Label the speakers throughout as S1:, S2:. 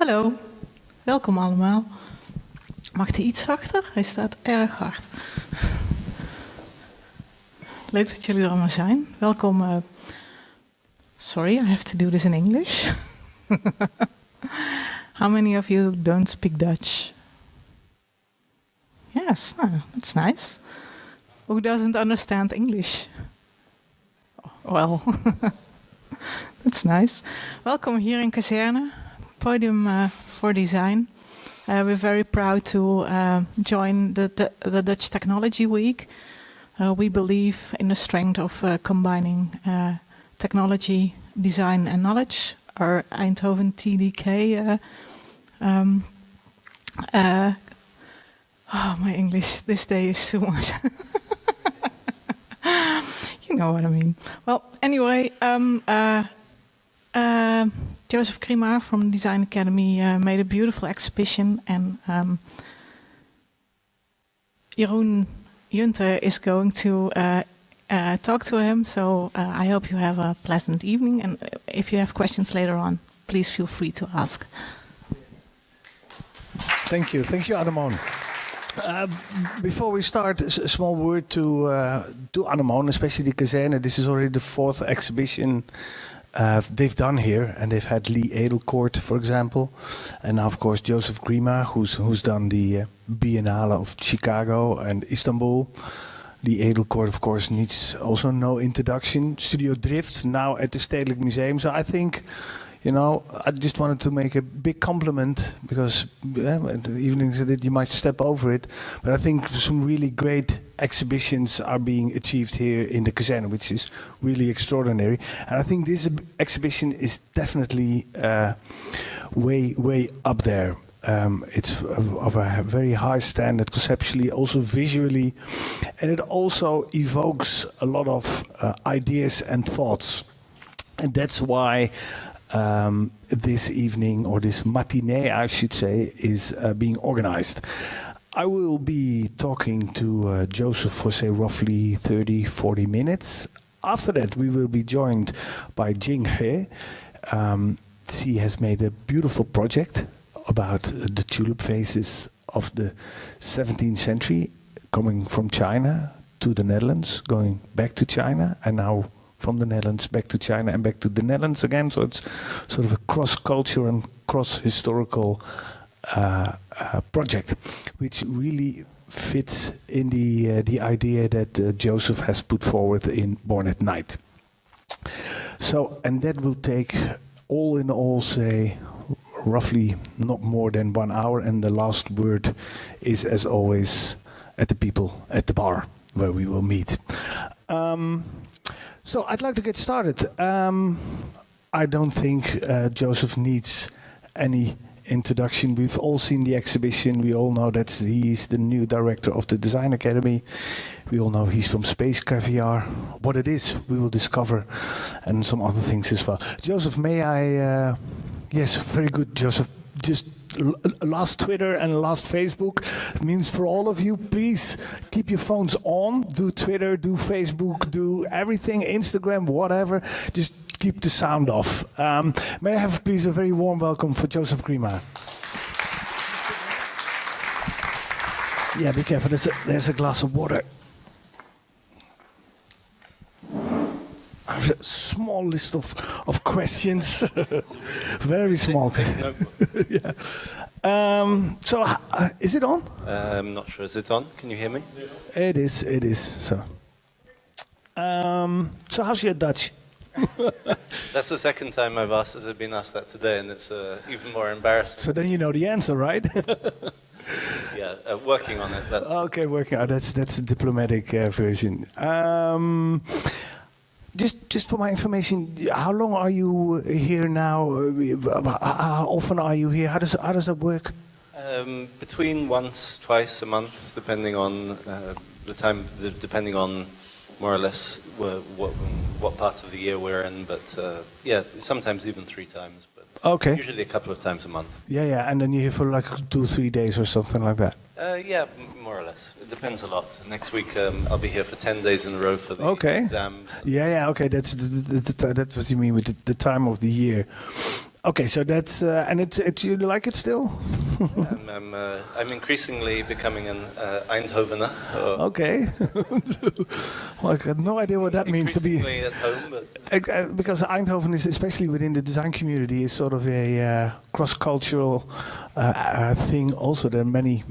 S1: Hallo, welkom allemaal. Mag hij iets zachter? Hij staat erg hard. Leuk dat jullie er allemaal zijn. Welkom. Sorry, I have to do this in English. How many of you don't speak Dutch? Yes, that's nice. Who doesn't understand English? Well, that's nice. Welkom hier in Kazerne, Podium for Design. We're very proud to join the Dutch Technology Week. We believe in the strength of combining technology, design and knowledge. Our Eindhoven TDK. My English this day is too much. You know what I mean. Well, anyway, Joseph Grima from the Design Academy made a beautiful exhibition, and Jeroen Junte is going to talk to him. So I hope you have a pleasant evening, and if you have questions later on, please feel free to ask.
S2: Thank you, Annemone. Before we start, a small word to Annemone, especially the Kazerne. This is already the fourth exhibition they've done here, and they've had Lee Edelkoort, for example, and now of course Joseph Grima, who's done the Biennale of Chicago and Istanbul. Lee Edelkoort, of course, needs also no introduction. Studio Drift, now at the Stedelijk Museum. So I think, you know, I just wanted to make a big compliment, because the evening said that you might step over it, but I think some really great exhibitions are being achieved here in the Kazerne, which is really extraordinary. And I think this exhibition is definitely way up there. It's of a very high standard conceptually, also visually, and it also evokes a lot of ideas and thoughts. And that's why this evening, or this matinee, I should say, is being organized. I will be talking to Joseph for, say, roughly 30-40 minutes. After that, we will be joined by Jing He. She has made a beautiful project about the tulip vases of the 17th century, coming from China to the Netherlands, going back to China, and now from the Netherlands back to China and back to the Netherlands again. So it's sort of a cross-cultural and cross-historical project, which really fits in the idea that Joseph has put forward in Born at Night. So, and that will take, all in all, say, roughly not more than 1 hour, and the last word is, as always, at the people at the bar, where we will meet. So I'd like to get started. I don't think Joseph needs any introduction. We've all seen the exhibition. We all know that he's the new director of the Design Academy. We all know he's from Space Caviar. What it is, we will discover, and some other things as well. Joseph, may I... Yes, very good, Joseph. Just last Twitter and last Facebook. It means for all of you, please keep your phones on. Do Twitter, do Facebook, do everything, Instagram, whatever. Just keep the sound off. May I have, please, a very warm welcome for Joseph Grima. Yeah, be careful. There's a glass of water. I have a small list of questions. Very small. Yeah. So, is it on?
S3: I'm not sure. Is it on? Can you hear me?
S2: It is. So how's your Dutch?
S3: That's the second time I've been asked that today, and it's even more embarrassing.
S2: So then you know the answer, right?
S3: Yeah, working on it. That's
S2: okay, working on. That's the diplomatic version. Just for my information, how long are you here now? How often are you here? How does that work?
S3: Between twice a month, depending on the time, depending on more or less what part of the year we're in. But yeah, sometimes even 3 times. But
S2: okay.
S3: Usually a couple of times a month.
S2: Yeah, and then you're here for like 2-3 days or something like that.
S3: Yeah, more or less. It depends a lot. Next week I'll be here for 10 days in a row for the exams.
S2: Yeah, okay. That's what you mean with the time of the year. Okay, so that's and it's you like it still?
S3: I'm increasingly becoming an Eindhovener.
S2: Okay. Well, I got no idea what that means to be.
S3: Increasingly at home, but
S2: Because Eindhoven is, especially within the design community, is sort of a cross-cultural thing. Also, there are many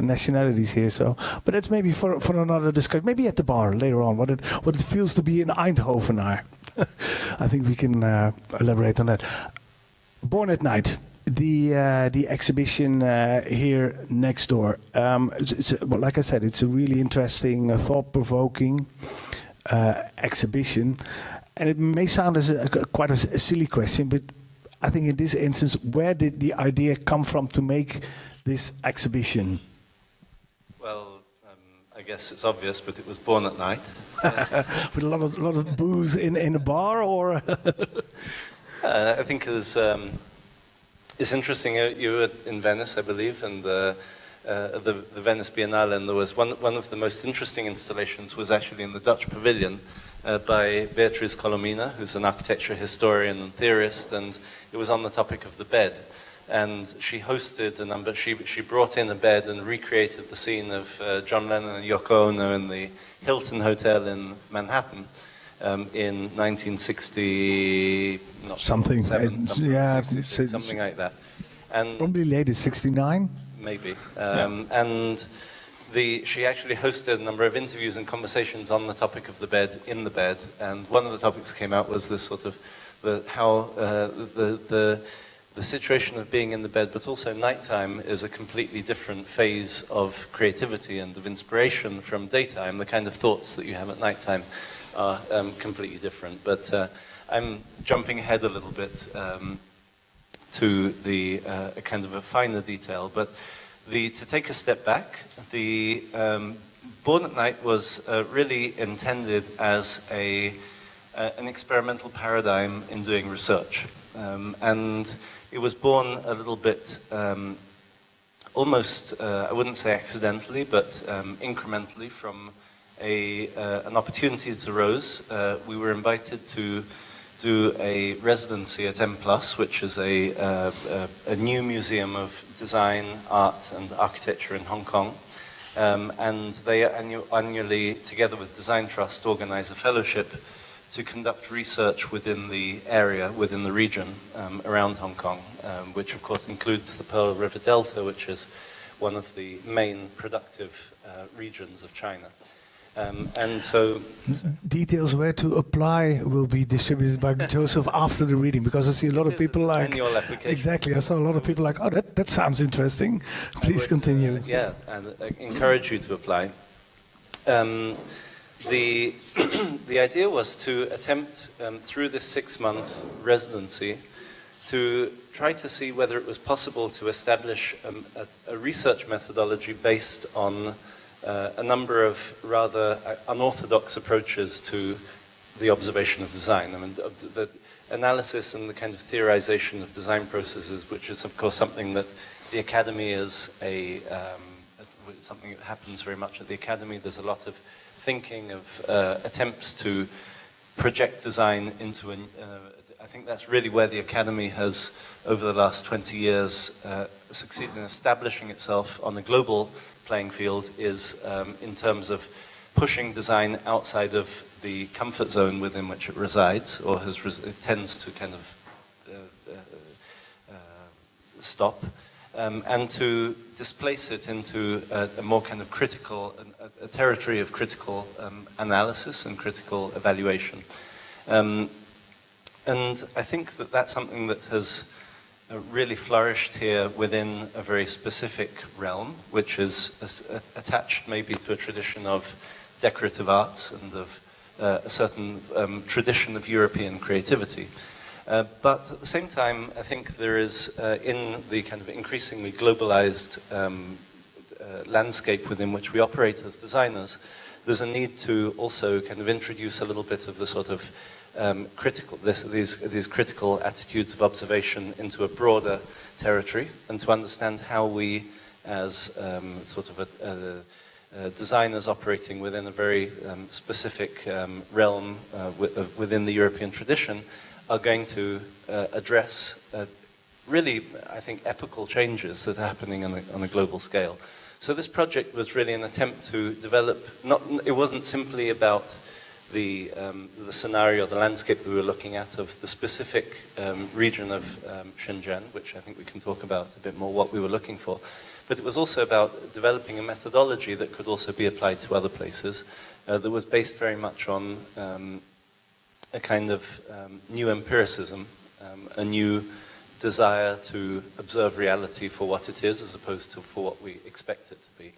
S2: nationalities here. So, but that's maybe for another discussion. Maybe at the bar later on. What it feels to be an Eindhovener. I think we can elaborate on that. Born at Night. The exhibition here next door. Well, like I said, it's a really interesting, thought-provoking exhibition, and it may sound as quite a silly question, but I think in this instance, where did the idea come from to make this exhibition?
S3: well, I guess it's obvious, but it was Born at Night.
S2: With a lot of booze in a bar, or
S3: I think it's interesting. You were in Venice, I believe, and the Venice Biennale, and there was one of the most interesting installations was actually in the Dutch Pavilion by Beatriz Colomina, who's an architecture historian and theorist, and it was on the topic of the bed. And she hosted a number. She brought in a bed and recreated the scene of John Lennon and Yoko Ono in the Hilton Hotel in Manhattan. In 1960, not
S2: something. Yeah,
S3: 66, something like that, and
S2: probably later 69.
S3: maybe. And she actually hosted a number of interviews and conversations on the topic of the bed in the bed. And one of the topics that came out was this sort of the situation of being in the bed, but also nighttime is a completely different phase of creativity and of inspiration from daytime. The kind of thoughts that you have at nighttime are completely different. But I'm jumping ahead a little bit to the kind of a finer detail. But to take a step back, the Born at Night was really intended as an experimental paradigm in doing research. And it was born a little bit almost, I wouldn't say accidentally, but incrementally from an opportunity that arose. We were invited to do a residency at M+, which is a new museum of design, art, and architecture in Hong Kong. And they annually, together with Design Trust, organize a fellowship to conduct research within the area, within the region around Hong Kong, which of course includes the Pearl River Delta, which is one of the main productive regions of China. And so
S2: details where to apply will be distributed by Joseph after the reading, because I see a lot of people like
S3: annual application.
S2: Exactly. I saw a lot of people like, oh, that sounds interesting. Please continue.
S3: Yeah, and I encourage you to apply. The idea was to attempt through this 6-month residency to try to see whether it was possible to establish a research methodology based on a number of rather unorthodox approaches to the observation of design. I mean, the analysis and the kind of theorization of design processes, which is of course something that the academy is something that happens very much at the academy. There's a lot of thinking of attempts to project design into I think that's really where the academy has, over the last 20 years, succeeded in establishing itself on a global playing field, is in terms of pushing design outside of the comfort zone within which it resides, or it tends to kind of stop, and to displace it into a more kind of critical, a territory of critical analysis and critical evaluation. And I think that that's something that has really flourished here within a very specific realm, which is attached maybe to a tradition of decorative arts and of a certain tradition of European creativity. But at the same time, I think there is, in the kind of increasingly globalized landscape within which we operate as designers, there's a need to also kind of introduce a little bit of the sort of these critical attitudes of observation into a broader territory, and to understand how we, as sort of designers operating within a very specific realm within the European tradition, are going to address really, I think, epical changes that are happening on a global scale. So this project was really an attempt to develop, it wasn't simply about the scenario, the landscape that we were looking at of the specific region of Shenzhen, which I think we can talk about a bit more, what we were looking for. But it was also about developing a methodology that could also be applied to other places that was based very much on a kind of new empiricism, a new desire to observe reality for what it is as opposed to for what we expect it to be.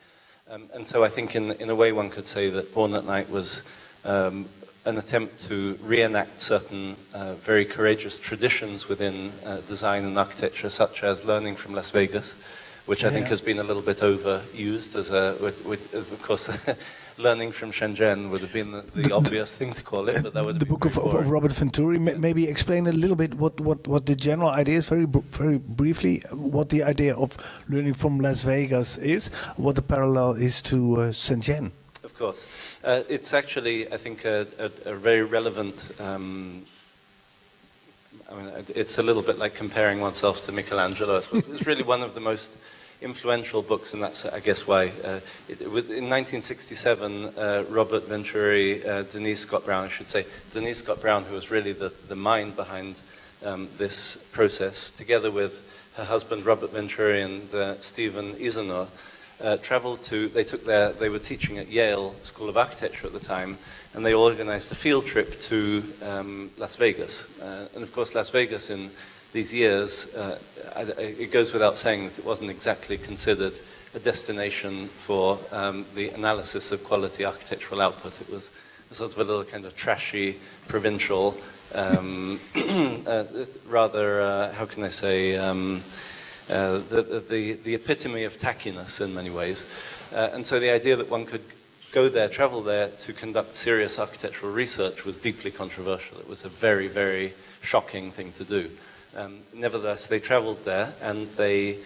S3: And so I think in a way one could say that Born at Night was an attempt to reenact certain very courageous traditions within design and architecture, such as learning from Las Vegas, which I think has been a little bit overused as of course, learning from Shenzhen would have been the obvious thing to call it, but that would have
S2: the
S3: been
S2: book of Robert Venturi. Maybe explain a little bit what the general idea is, very briefly, what the idea of learning from Las Vegas is, what the parallel is to Shenzhen.
S3: Of course. It's actually, I think, a very relevant, I mean, it's a little bit like comparing oneself to Michelangelo. It's really one of the most influential books, and that's, I guess, why. It was in 1967, Robert Venturi, Denise Scott Brown, I should say, Denise Scott Brown, who was really the mind behind this process, together with her husband, Robert Venturi, and Stephen Isanor, they were teaching at Yale School of Architecture at the time, and they organized a field trip to Las Vegas. And of course, Las Vegas in these years, it goes without saying that it wasn't exactly considered a destination for the analysis of quality architectural output. It was a sort of a little kind of trashy, provincial, rather, how can I say, the epitome of tackiness in many ways. And so the idea that one could go there, travel there to conduct serious architectural research was deeply controversial. It was a very, very shocking thing to do. Nevertheless, they traveled there and they,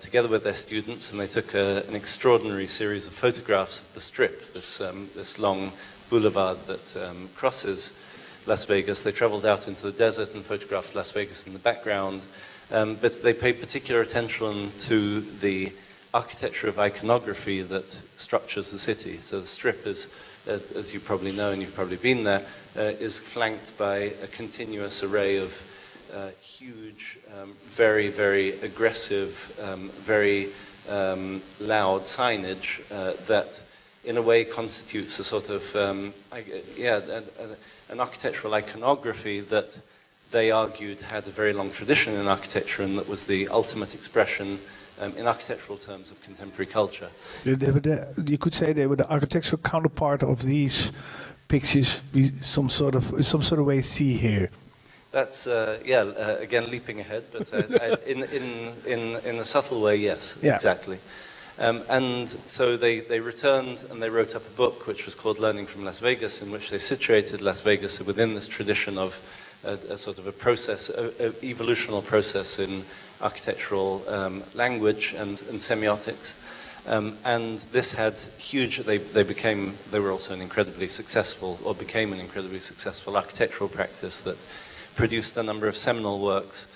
S3: together with their students, and they took an extraordinary series of photographs of the Strip, this long boulevard that crosses Las Vegas. They traveled out into the desert and photographed Las Vegas in the background. But they paid particular attention to the architecture of iconography that structures the city. So the Strip is, as you probably know, and you've probably been there, is flanked by a continuous array of huge, very, very aggressive, very loud signage that in a way constitutes a sort of, an architectural iconography that they argued had a very long tradition in architecture and that was the ultimate expression in architectural terms of contemporary culture.
S2: You could say they were the architectural counterpart of these pictures we some sort of way see here.
S3: That's again leaping ahead, but in a subtle way, yes, yeah. Exactly. And so they returned and they wrote up a book which was called Learning from Las Vegas, in which they situated Las Vegas within this tradition of a sort of a process, an evolutional process in architectural language and semiotics. And this had huge, they were also an incredibly successful, or became an incredibly successful architectural practice that produced a number of seminal works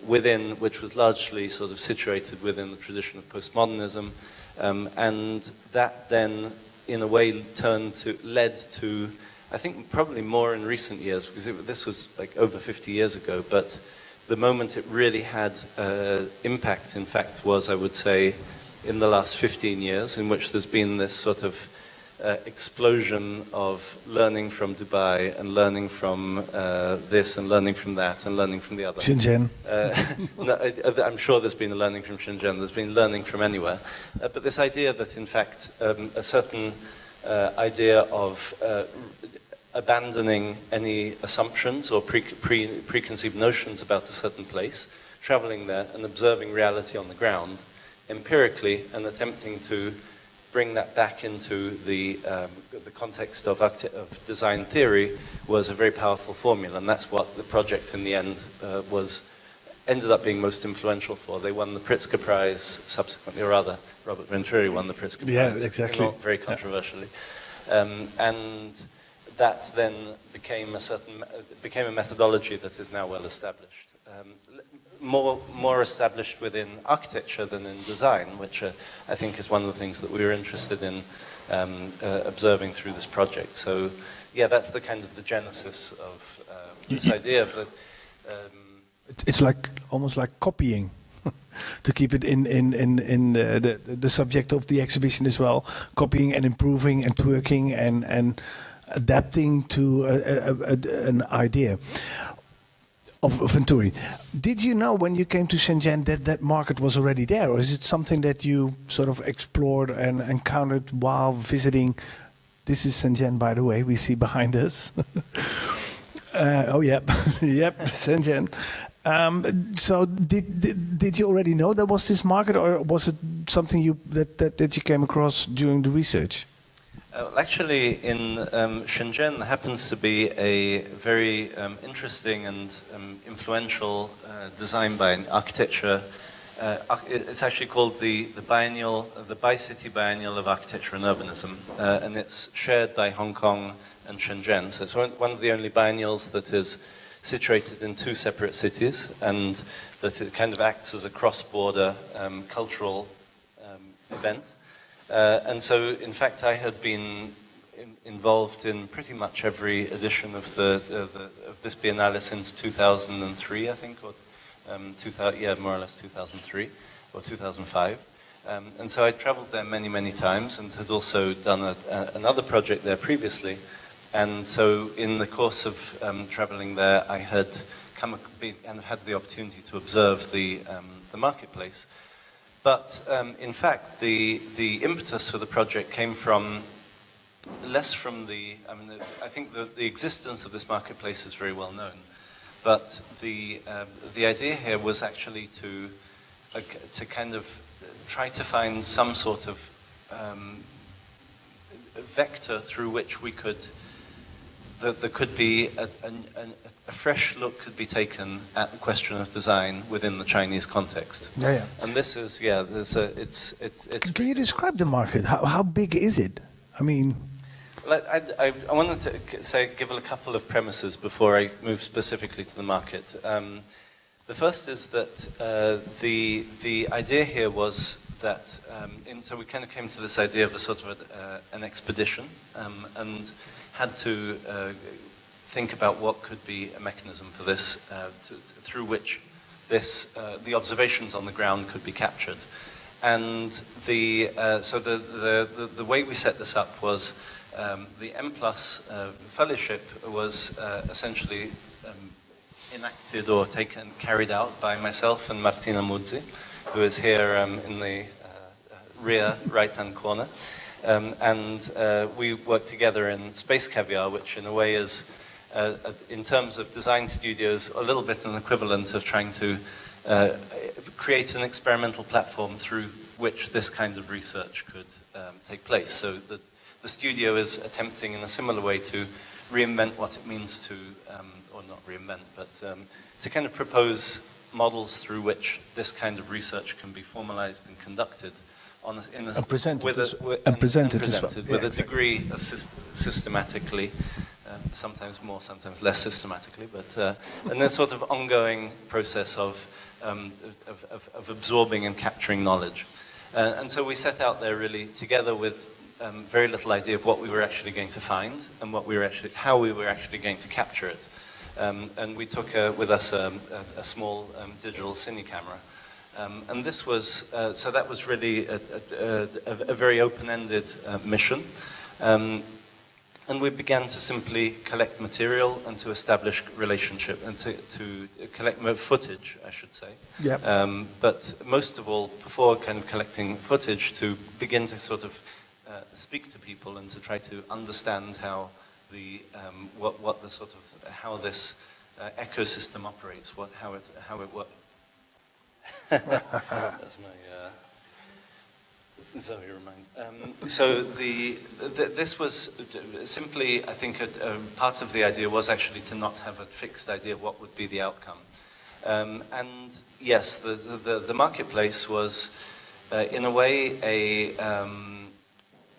S3: which was largely sort of situated within the tradition of postmodernism. And that then, in a way, led to, I think probably more in recent years, because this was like over 50 years ago, but the moment it really had impact, in fact, was, I would say, in the last 15 years, in which there's been this sort of explosion of learning from Dubai and learning from this and learning from that and learning from the other.
S2: Shenzhen.
S3: No, I'm sure there's been a learning from Shenzhen, there's been learning from anywhere. But this idea that, in fact, a certain idea of abandoning any assumptions or preconceived notions about a certain place, traveling there and observing reality on the ground empirically and attempting to bring that back into the context of design theory was a very powerful formula, and that's what the project in the end ended up being most influential for. They won the Pritzker Prize subsequently, or rather, Robert Venturi won the Pritzker Prize.
S2: Yeah, exactly.
S3: Very controversially. And that then became a methodology that is now well established. More established within architecture than in design, which I think is one of the things that we were interested in observing through this project. So, yeah, that's the kind of the genesis of this idea of the.
S2: It's like almost like copying, to keep it in the subject of the exhibition as well. Copying and improving and twerking and adapting to an idea of Venturi. Did you know when you came to Shenzhen that market was already there, or is it something that you sort of explored and encountered while visiting? This is Shenzhen, by the way, we see behind us. Oh, yep, yep, Shenzhen. So did you already know there was this market, or was it something that you came across during the research?
S3: Actually, in Shenzhen, there happens to be a very interesting and influential design by an architecture. It's actually called the Bi-City Biennial of Architecture and Urbanism, and it's shared by Hong Kong and Shenzhen. So it's one of the only biennials that is situated in two separate cities, and that it kind of acts as a cross-border cultural event. And so, in fact, I had been involved in pretty much every edition of of this Biennale since 2003, I think, or more or less 2003 or 2005. And so I traveled there many, many times, and had also done another project there previously. And so, in the course of traveling there, I had had the opportunity to observe the marketplace. But in fact, the impetus for the project came from less from I think the existence of this marketplace is very well known, but the idea here was actually to kind of try to find some sort of vector through which we could. There could be a fresh look could be taken at the question of design within the Chinese context.
S2: Yeah.
S3: And this is it's.
S2: Can you describe the market? How big is it? I mean.
S3: Well, I wanted to give a couple of premises before I move specifically to the market. The first is that the idea here was that so we kind of came to this idea of a sort of an expedition and had to think about what could be a mechanism for this, through which the observations on the ground could be captured. And so the way we set this up was the M+ fellowship was essentially enacted or carried out by myself and Martina Muzzi, who is here in the rear right-hand corner. And we work together in Space Caviar, which in a way is, in terms of design studios, a little bit an equivalent of trying to create an experimental platform through which this kind of research could take place. So the studio is attempting in a similar way to reinvent what it means to, or not reinvent, but to kind of propose models through which this kind of research can be formalized and conducted
S2: and presented as well.
S3: With a degree of systematically, sometimes more, sometimes less systematically, but and a sort of ongoing process of absorbing and capturing knowledge. And so we set out there really together with very little idea of what we were actually going to find and how we were actually going to capture it. And we took with us a small digital cine camera. And this was, so that was really a very open-ended mission. And we began to simply collect material and to establish relationship and to collect footage, I should say.
S2: Yep.
S3: But most of all, before kind of collecting footage, to begin to sort of speak to people and to try to understand how how this ecosystem operates, how it works. That's my Zoe remind. So this was simply, I think, a part of the idea was actually to not have a fixed idea of what would be the outcome. And yes, the marketplace was, in a way,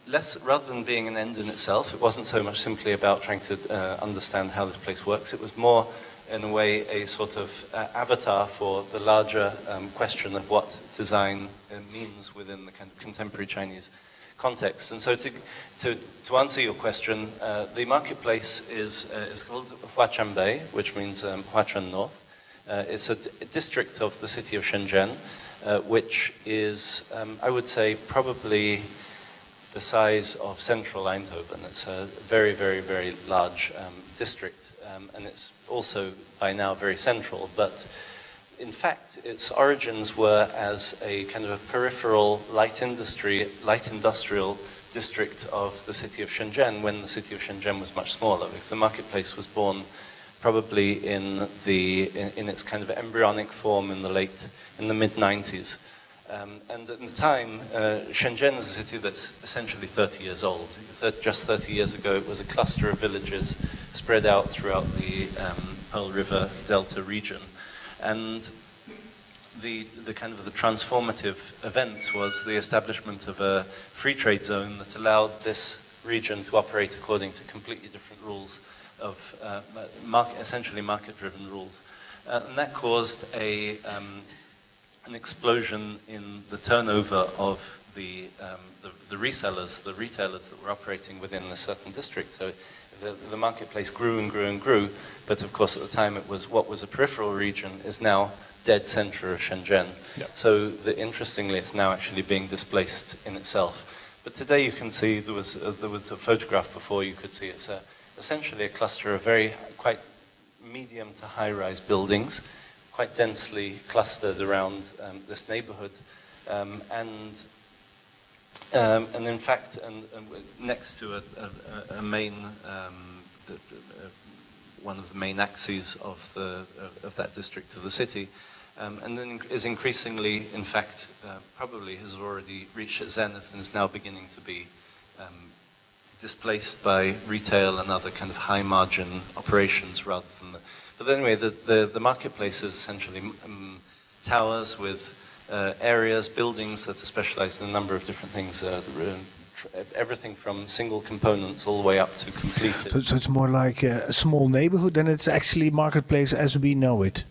S3: rather than being an end in itself, it wasn't so much simply about trying to understand how this place works. It was more, in a way, a sort of avatar for the larger question of what design means within the kind of contemporary Chinese context. And so to answer your question, the marketplace is called Huachanbei, which means Huachan North. It's a district of the city of Shenzhen, which is, I would say, probably the size of central Eindhoven. It's a very, very, very large district, and it's also by now very central. But in fact, its origins were as a kind of a peripheral light industrial district of the city of Shenzhen, when the city of Shenzhen was much smaller. Because the marketplace was born probably in its kind of embryonic form in the mid-90s. And at the time, Shenzhen is a city that's essentially 30 years old. Just 30 years ago, it was a cluster of villages spread out throughout the Pearl River Delta region. And the kind of the transformative event was the establishment of a free trade zone that allowed this region to operate according to completely different rules of essentially market-driven rules. And that caused an explosion in the turnover of the resellers, the retailers that were operating within a certain district. So the marketplace grew and grew and grew, but of course at the time it was what was a peripheral region is now dead center of Shenzhen. Yep. So interestingly, it's now actually being displaced in itself. But today you can see there was a photograph before. You could see it's essentially a cluster of quite medium to high-rise buildings, quite densely clustered around this neighborhood, and in fact, next to a main, one of the main axes of that district of the city, and then is increasingly, in fact, probably has already reached its zenith and is now beginning to be displaced by retail and other kind of high-margin operations rather than the. But anyway, the marketplace is essentially towers with areas, buildings that are specialized in a number of different things, everything from single components all the way up to completed.
S2: So it's more like a small neighborhood than it's actually marketplace as we know it.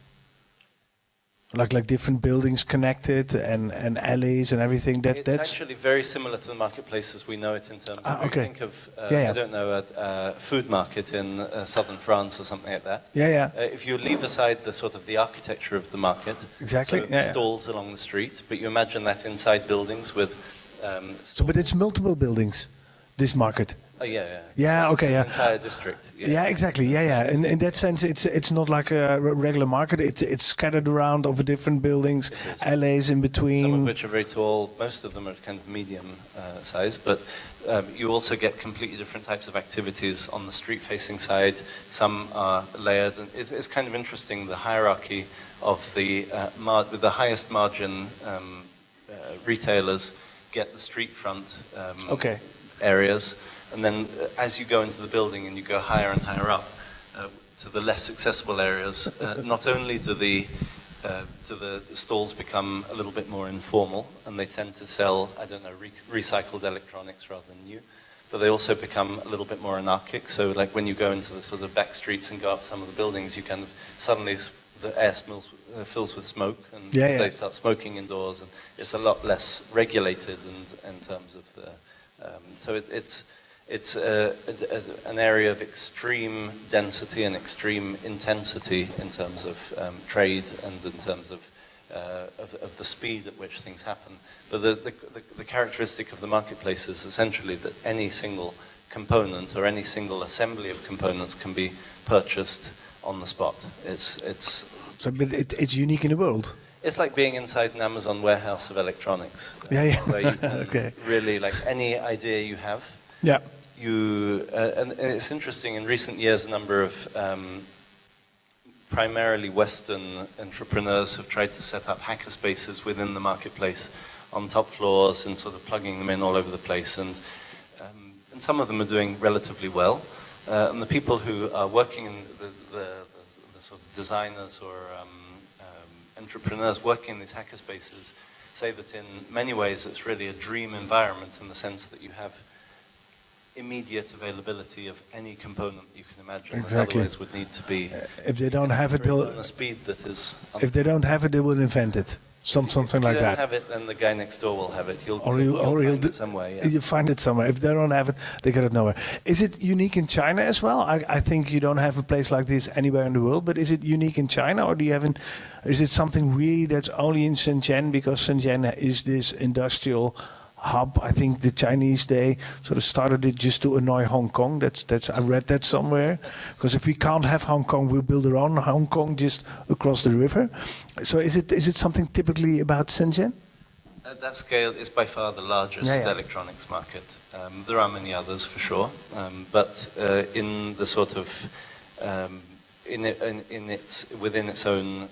S2: Like different buildings connected and alleys and everything.
S3: That's actually very similar to the marketplace as we know it in terms of, if you think of, I don't know, a food market in southern France or something like that. If you leave aside the sort of the architecture of the market,
S2: exactly,
S3: so stalls along the street, but you imagine that inside buildings with
S2: but it's multiple buildings, this market.
S3: Okay, entire district.
S2: Exactly. In that sense, it's not like a regular market. It's scattered around over different buildings, alleys in between.
S3: Some of which are very tall. Most of them are kind of medium size. But you also get completely different types of activities on the street-facing side. Some are layered. And it's kind of interesting, the hierarchy of with the highest margin retailers get the street front areas. And then as you go into the building and you go higher and higher up to the less accessible areas, not only do the stalls become a little bit more informal and they tend to sell, I don't know, recycled electronics rather than new, but they also become a little bit more anarchic. So like when you go into the sort of back streets and go up some of the buildings, you kind of suddenly the air fills with smoke and they start smoking indoors, and it's a lot less regulated in terms of the, so it's an area of extreme density and extreme intensity in terms of trade and in terms of the speed at which things happen. But the characteristic of the marketplace is essentially that any single component or any single assembly of components can be purchased on the spot.
S2: But it's unique in the world.
S3: It's like being inside an Amazon warehouse of electronics. Where you can really, like any idea you have.
S2: Yeah.
S3: And it's interesting, in recent years, a number of primarily Western entrepreneurs have tried to set up hacker spaces within the marketplace on top floors and sort of plugging them in all over the place. And some of them are doing relatively well. And the people who are working in the sort of designers or entrepreneurs working in these hacker spaces say that in many ways it's really a dream environment in the sense that you have immediate availability of any component you can imagine.
S2: Exactly.
S3: Otherwise would need to be
S2: If they don't have it,
S3: operated
S2: they'll,
S3: on a speed that is...
S2: if they don't have it, they will invent it. Something like
S3: If you
S2: that.
S3: don't have it, then the guy next door will have it. He'll
S2: Or
S3: find it somewhere. Yeah.
S2: You find it somewhere. If they don't have it, they get it nowhere. Is it unique in China as well? I think you don't have a place like this anywhere in the world, but is it unique in China, or do you have is it something really that's only in Shenzhen, because Shenzhen is this industrial hub? I think the Chinese, they sort of started it just to annoy Hong Kong. That's I read that somewhere. Because if we can't have Hong Kong, we'll build our own Hong Kong just across the river. So is it something typically about Shenzhen?
S3: At that scale, it's by far the largest electronics market. There are many others for sure, but in the sort of within its own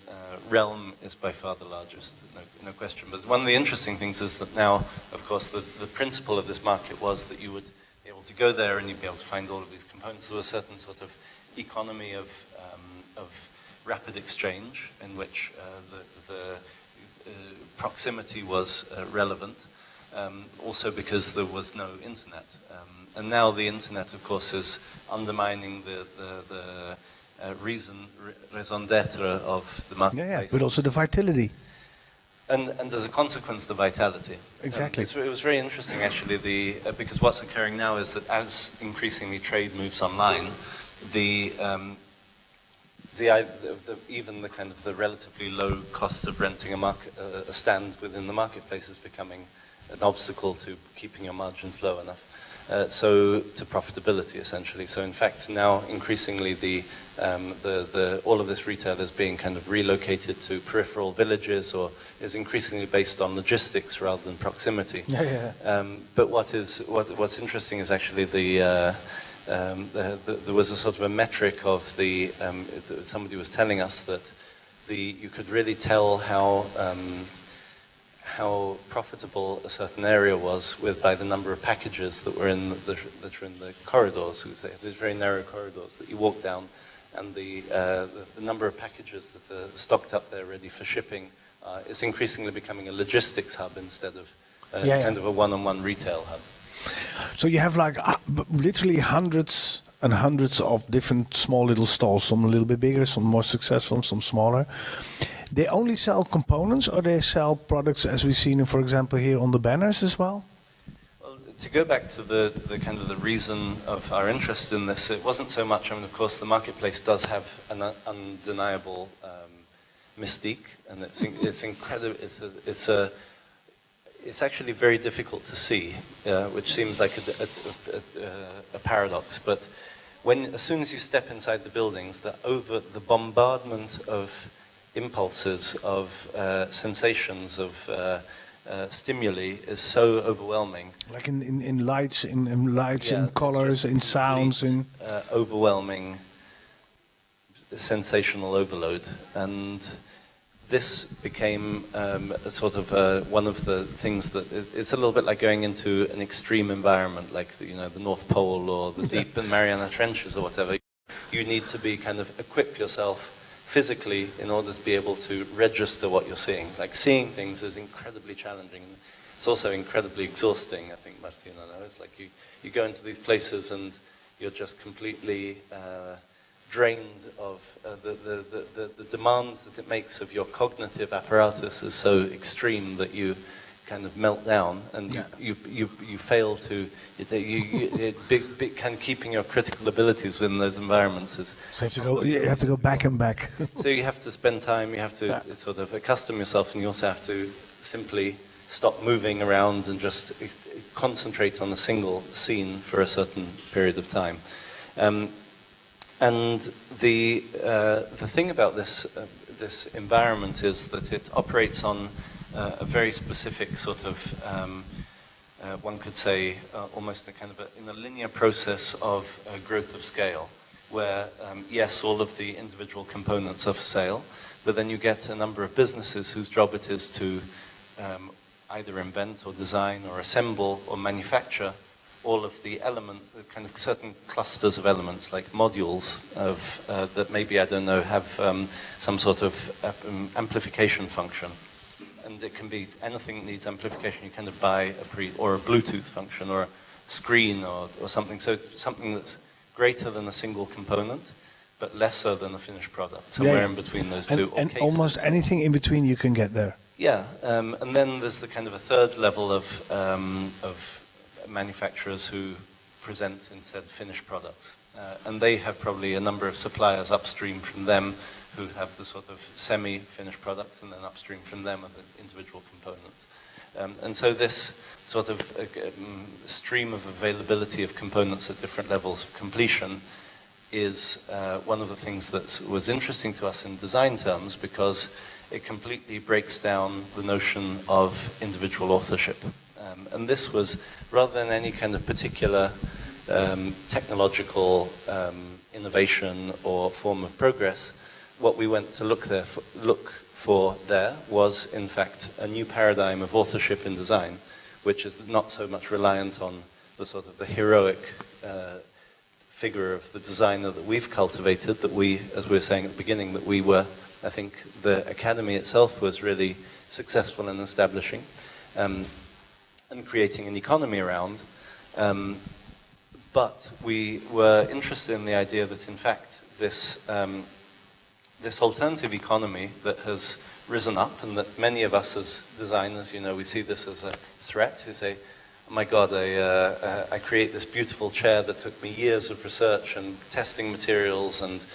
S3: realm is by far the largest, no question. But one of the interesting things is that now, of course, the principle of this market was that you would be able to go there and you'd be able to find all of these components. There was a certain sort of economy of rapid exchange in which the proximity was relevant, also because there was no internet. And now the internet, of course, is undermining the raison d'etre of the marketplace.
S2: But also the vitality.
S3: And as a consequence, the vitality.
S2: Exactly.
S3: It was very interesting, actually, because what's occurring now is that as increasingly trade moves online, even the kind of the relatively low cost of renting a stand within the marketplace is becoming an obstacle to keeping your margins low enough. So to profitability, essentially. So in fact, now increasingly all of this retail is being kind of relocated to peripheral villages, or is increasingly based on logistics rather than proximity. But what's interesting is actually there was a sort of a metric of somebody was telling us that you could really tell how profitable a certain area was by the number of packages that were in the corridors. Because they have these very narrow corridors that you walk down, and the number of packages that are stocked up there ready for shipping is increasingly becoming a logistics hub instead of kind of a one-on-one retail hub.
S2: So you have like literally hundreds and hundreds of different small little stalls, some a little bit bigger, some more successful, some smaller. They only sell components, or they sell products as we've seen, for example, here on the banners as well?
S3: Well, to go back to the kind of the reason of our interest in this, it wasn't so much, I mean, of course, the marketplace does have an undeniable mystique, and it's incredible. It's actually very difficult to see, which seems like a paradox. But as soon as you step inside the buildings, the bombardment of impulses, of sensations, of stimuli is so overwhelming.
S2: Like in lights, in colors, in sounds, in
S3: overwhelming sensational overload, and this became a sort of one of the things that it's a little bit like going into an extreme environment, like the North Pole or the deep Mariana Trenches or whatever. You need to be kind of equip yourself physically in order to be able to register what you're seeing. Like seeing things is incredibly challenging. It's also incredibly exhausting, I think, Martina. It's like you go into these places and you're just completely drained of the demands that it makes of your cognitive apparatus is so extreme that you kind of melt down, and you fail to big kind of keeping your critical abilities within those environments is.
S2: So you have to go back and back.
S3: So you have to spend time. You have to sort of accustom yourself, and you also have to simply stop moving around and just concentrate on a single scene for a certain period of time. And the thing about this environment is that it operates on a very specific sort of, one could say, almost in a linear process of growth of scale, where yes, all of the individual components are for sale, but then you get a number of businesses whose job it is to either invent or design or assemble or manufacture all of the kind of certain clusters of elements, like modules that maybe, I don't know, have some sort of amplification function. And it can be anything that needs amplification. You kind of buy or a Bluetooth function or screen or something. So something that's greater than a single component, but lesser than a finished product. Somewhere in between those two.
S2: And almost anything in between you can get there.
S3: Yeah, and then there's the kind of a third level of manufacturers who present instead finished products. And they have probably a number of suppliers upstream from them who have the sort of semi-finished products, and then upstream from them are the individual components. And so this sort of stream of availability of components at different levels of completion is one of the things that was interesting to us in design terms, because it completely breaks down the notion of individual authorship. And this was, rather than any kind of particular technological innovation or form of progress, what we went to look for there was, in fact, a new paradigm of authorship in design, which is not so much reliant on the sort of the heroic figure of the designer that we've cultivated, that we, as we were saying at the beginning, that we were, I think the Academy itself was really successful in establishing and creating an economy around. But we were interested in the idea that, in fact, this alternative economy that has risen up, and that many of us as designers, we see this as a threat. You say, oh my God, I create this beautiful chair that took me years of research and testing materials and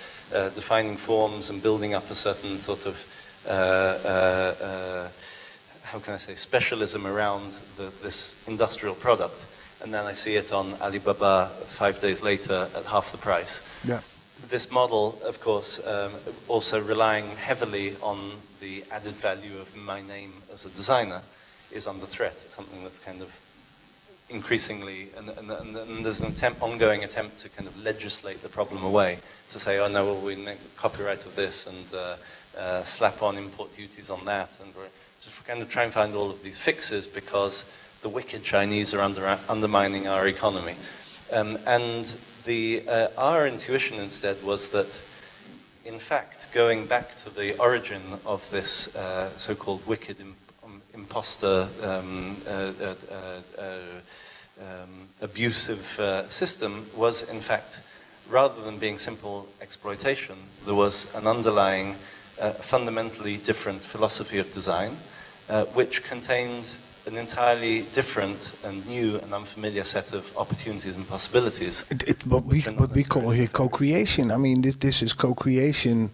S3: defining forms and building up a certain sort of, how can I say, specialism around this industrial product. And then I see it on Alibaba 5 days later at half the price.
S2: Yeah.
S3: This model, of course, also relying heavily on the added value of my name as a designer, is under threat. It's something that's kind of increasingly, and there's an ongoing attempt to kind of legislate the problem away, to say, oh no, well, we make copyright of this and slap on import duties on that, and we're just kind of try and find all of these fixes because the wicked Chinese are undermining our economy. And our intuition instead was that, in fact, going back to the origin of this so-called wicked imposter abusive system was, in fact, rather than being simple exploitation, there was an underlying fundamentally different philosophy of design, which contained an entirely different and new and unfamiliar set of opportunities and possibilities.
S2: What we call here co-creation. I mean, this is co-creation.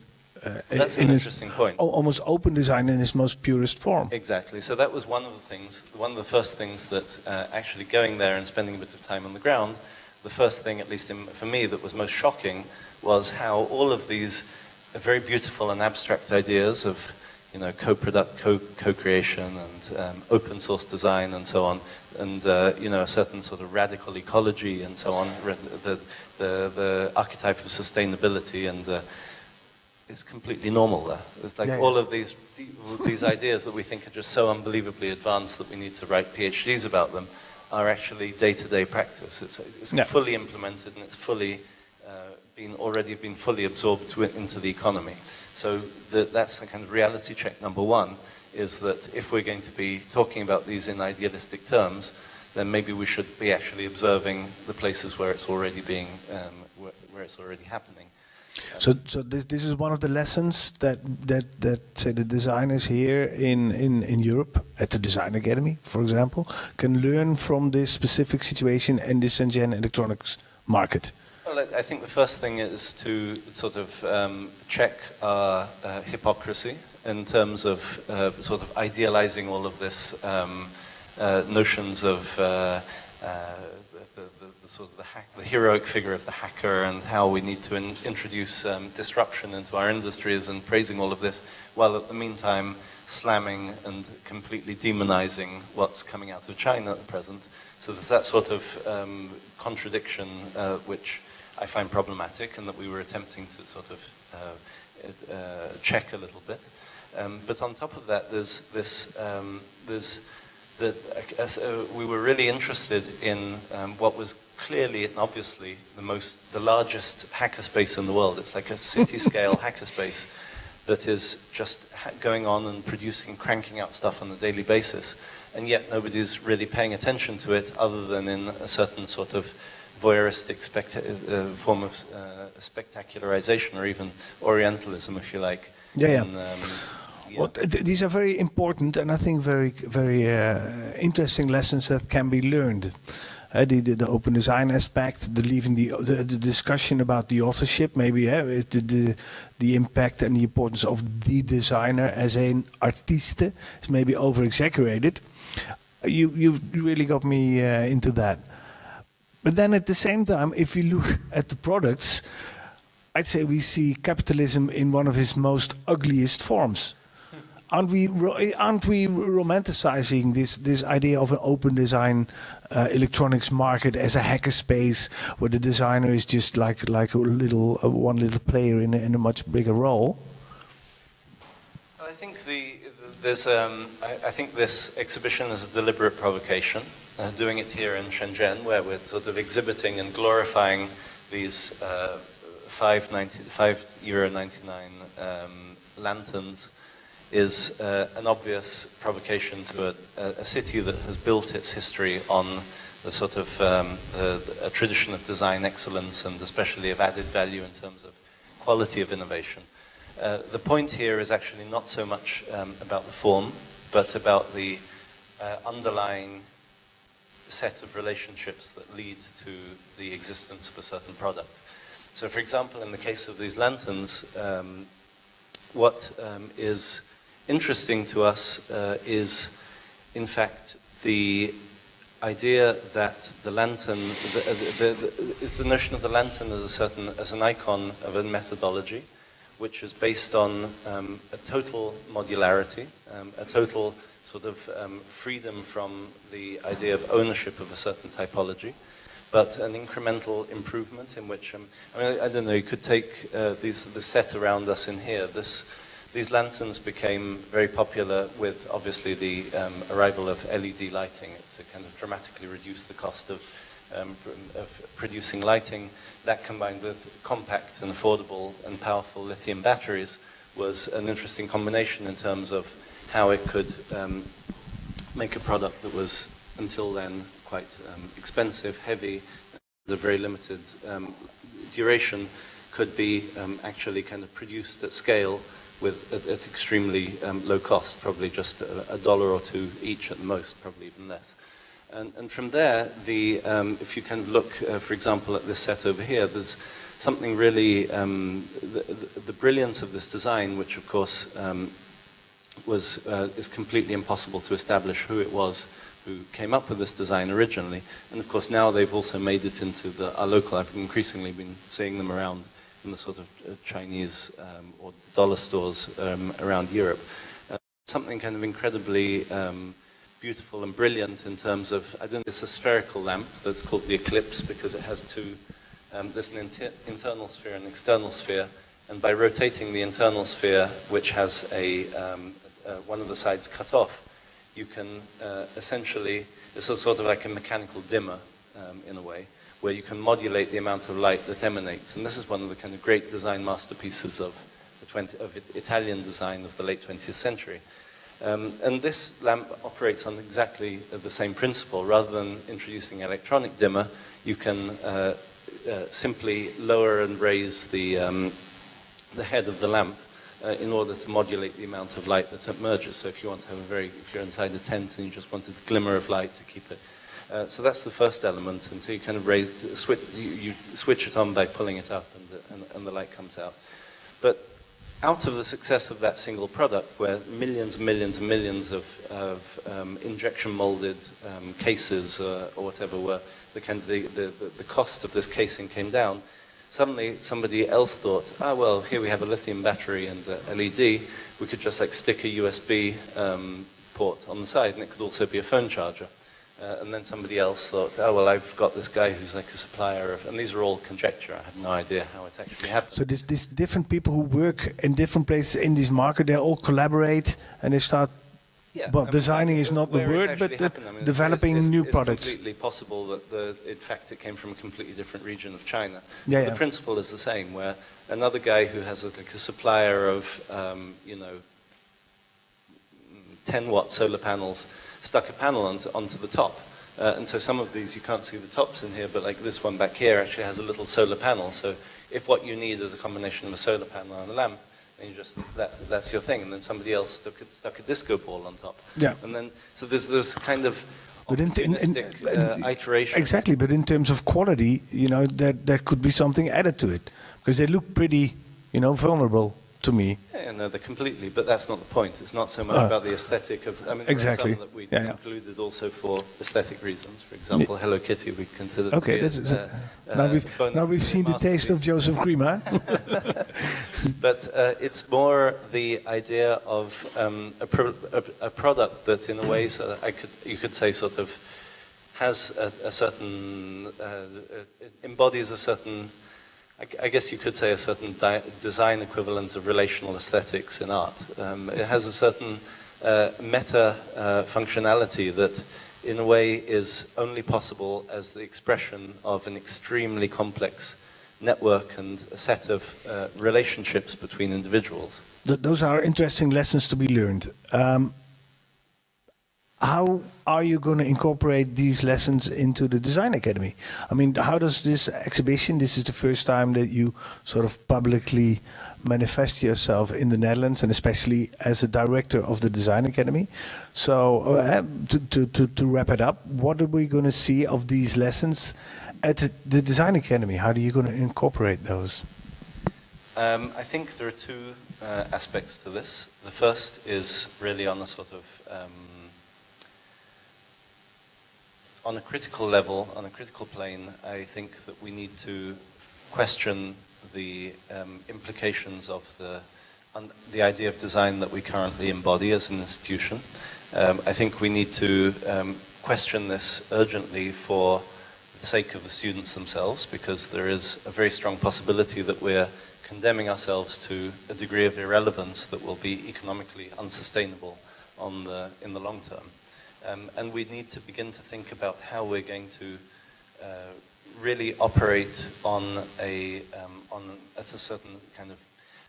S3: That's an interesting point.
S2: Almost open design in its most purest form.
S3: Exactly. So that was one of the things, one of the first things that actually going there and spending a bit of time on the ground, the first thing, at least for me, that was most shocking was how all of these very beautiful and abstract ideas of co-creation and open source design and so on, and a certain sort of radical ecology and so on, the archetype of sustainability, and it's completely normal there. It's like all of these ideas that we think are just so unbelievably advanced that we need to write PhDs about them are actually day-to-day practice. It's fully implemented, and it's fully already been fully absorbed into the economy. So that's the kind of reality check number one, is that if we're going to be talking about these in idealistic terms, then maybe we should be actually observing the places where it's already being, where it's already happening.
S2: So this is one of the lessons that say the designers here in Europe at the Design Academy, for example, can learn from this specific situation in the Shenzhen electronics market.
S3: Well, I think the first thing is to sort of check our hypocrisy in terms of sort of idealizing all of this notions of the sort of the heroic figure of the hacker, and how we need to introduce disruption into our industries, and praising all of this, while at the meantime slamming and completely demonizing what's coming out of China at the present. So there's that sort of contradiction which I find problematic, and that we were attempting to sort of check a little bit. But on top of that, we were really interested in what was clearly and obviously the largest hackerspace in the world. It's like a city-scale hackerspace that is just going on and producing, cranking out stuff on a daily basis. and yet nobody's really paying attention to it other than in a certain sort of voyeuristic form of spectacularization, or even Orientalism, if you like.
S2: Yeah.
S3: And,
S2: Well, these are very important and I think very interesting lessons that can be learned. The open design aspect, the discussion about the authorship, maybe is the impact and the importance of the designer as an artiste is maybe over exaggerated. You really got me into that. But then at the same time, if you look at the products, I'd say we see capitalism in one of its most ugliest forms. Aren't we romanticizing this idea of an open design electronics market as a hackerspace where the designer is just like one little player in a much bigger role?
S3: I think I think this exhibition is a deliberate provocation. Doing it here in Shenzhen, where we're sort of exhibiting and glorifying these €5.99 lanterns, is an obvious provocation to a city that has built its history on the sort of a tradition of design excellence, and especially of added value in terms of quality of innovation. The point here is actually not so much about the form, but about the underlying set of relationships that lead to the existence of a certain product. So, for example, in the case of these lanterns, what is interesting to us is, in fact, the idea that the lantern is the notion of the lantern as an icon of a methodology, which is based on a total modularity, a total sort of freedom from the idea of ownership of a certain typology, but an incremental improvement in which, I don't know, you could take the set around us in here. These lanterns became very popular with, obviously, the arrival of LED lighting to kind of dramatically reduce the cost of producing lighting. That, combined with compact and affordable and powerful lithium batteries, was an interesting combination in terms of how it could make a product that was, until then, quite expensive, heavy, the very limited duration, could be actually kind of produced at scale with at extremely low cost, probably just $1 or $2 each at the most, probably even less. And from there, if you kind of look, for example, at this set over here, there's something really, the brilliance of this design, which of course is completely impossible to establish who it was who came up with this design originally. And of course now they've also made it into our local, I've increasingly been seeing them around in the sort of Chinese or dollar stores around Europe. Something kind of incredibly beautiful and brilliant in terms of, it's a spherical lamp that's called the Eclipse because it has two, there's an internal sphere and an external sphere, and by rotating the internal sphere, which has one of the sides cut off, you can essentially, it's a sort of like a mechanical dimmer in a way, where you can modulate the amount of light that emanates. And this is one of the kind of great design masterpieces of Italian design of the late 20th century. And this lamp operates on exactly the same principle. Rather than introducing electronic dimmer, you can simply lower and raise the head of the lamp in order to modulate the amount of light that emerges. So if you want to have if you're inside a tent and you just wanted a glimmer of light to keep it. So that's the first element, and so you kind of you switch it on by pulling it up, and the light comes out. But out of the success of that single product, where millions and millions and millions of injection molded cases or whatever were, the cost of this casing came down. Suddenly somebody else thought, well, here we have a lithium battery and a LED. We could just like stick a USB port on the side, and it could also be a phone charger. And then somebody else thought, well, I've got this guy who's like a supplier of, and these are all conjecture. I have no idea how it actually happened.
S2: So these different people who work in different places in this market, they all collaborate and they start, designing is not the word, but developing new products.
S3: It's completely possible that, in fact, it came from a completely different region of China.
S2: Yeah,
S3: the principle is the same, where another guy who has like a supplier of, 10-watt solar panels stuck a panel onto the top. And so some of these, you can't see the tops in here, but like this one back here actually has a little solar panel. So if what you need is a combination of a solar panel and a lamp, then you just, that's your thing. And then somebody else stuck a disco ball on top.
S2: Yeah.
S3: And then, so there's kind of
S2: But
S3: iteration.
S2: Exactly, but in terms of quality, there could be something added to it. Because they look pretty, vulnerable to me.
S3: Yeah, no, they're completely, but that's not the point. It's not so much about the aesthetic of, I mean,
S2: exactly.
S3: there are some that we included also for aesthetic reasons. For example, Hello Kitty we considered
S2: okay, now we've seen the taste of Joseph Grima.
S3: But it's more the idea of a product that in a way, so you could say sort of has a certain, embodies a certain, I guess you could say a certain design equivalent of relational aesthetics in art. It has a certain meta functionality that in a way is only possible as the expression of an extremely complex network and a set of relationships between individuals.
S2: Those are interesting lessons to be learned. How are you going to incorporate these lessons into the Design Academy? I mean, how does this exhibition, this is the first time that you sort of publicly manifest yourself in the Netherlands, and especially as a director of the Design Academy. So to wrap it up, what are we going to see of these lessons at the Design Academy? How are you going to incorporate those?
S3: I think there are two aspects to this. The first is really on a sort of on a critical level, on a critical plane. I think that we need to question the implications of the idea of design that we currently embody as an institution. I think we need to question this urgently for the sake of the students themselves, because there is a very strong possibility that we're condemning ourselves to a degree of irrelevance that will be economically unsustainable in the long term. And we need to begin to think about how we're going to really operate at a certain kind of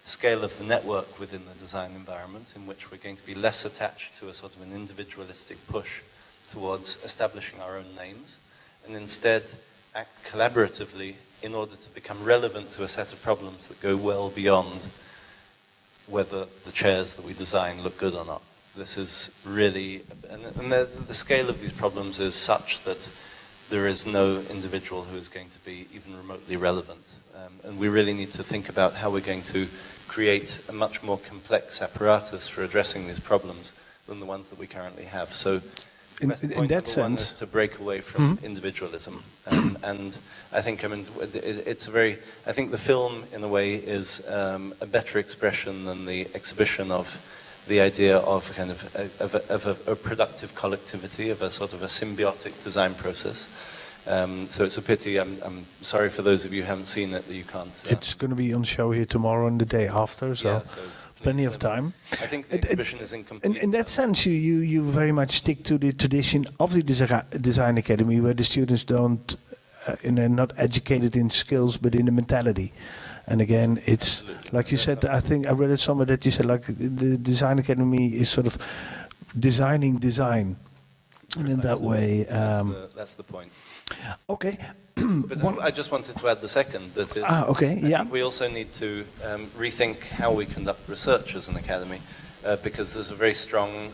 S3: scale of the network within the design environment, in which we're going to be less attached to a sort of an individualistic push towards establishing our own names, and instead act collaboratively in order to become relevant to a set of problems that go well beyond whether the chairs that we design look good or not. This is really, and the scale of these problems is such that there is no individual who is going to be even remotely relevant. And we really need to think about how we're going to create a much more complex apparatus for addressing these problems than the ones that we currently have. So
S2: in that sense,
S3: is to break away from individualism. And I think, I think the film in a way is a better expression than the exhibition of the idea of kind of a productive collectivity, of a sort of a symbiotic design process. So it's a pity. I'm sorry for those of you who haven't seen it that you can't.
S2: It's going to be on show here tomorrow and the day after, so, plenty of time.
S3: I think the exhibition is incomplete.
S2: In that sense, you very much stick to the tradition of the Design Academy, where the students don't, they're not educated in skills, but in the mentality. And again, it's like you said, I think I read it somewhere that you said like the Design Academy is sort of designing design. And in that way...
S3: that's the point.
S2: Okay.
S3: But I just wanted to add the second, that is,
S2: okay, yeah.
S3: I think we also need to rethink how we conduct research as an academy, because there's a very strong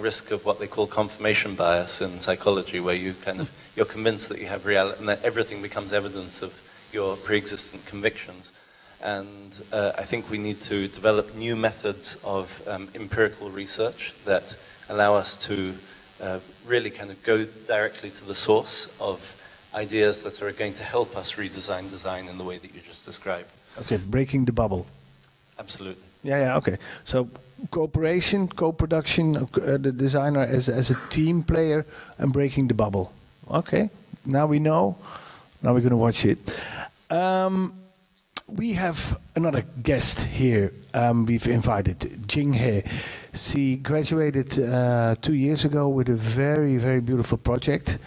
S3: risk of what they call confirmation bias in psychology, where you're convinced that you have reality and that everything becomes evidence of your pre-existent convictions. And I think we need to develop new methods of empirical research that allow us to really kind of go directly to the source of ideas that are going to help us redesign design in the way that you just described.
S2: Okay, breaking the bubble.
S3: Absolutely.
S2: Yeah, okay. So cooperation, co-production, the designer as a team player, and breaking the bubble. Okay, now we know. Now we're going to watch it. We have another guest here. We've invited Jing He. She graduated 2 years ago with a very, very beautiful project.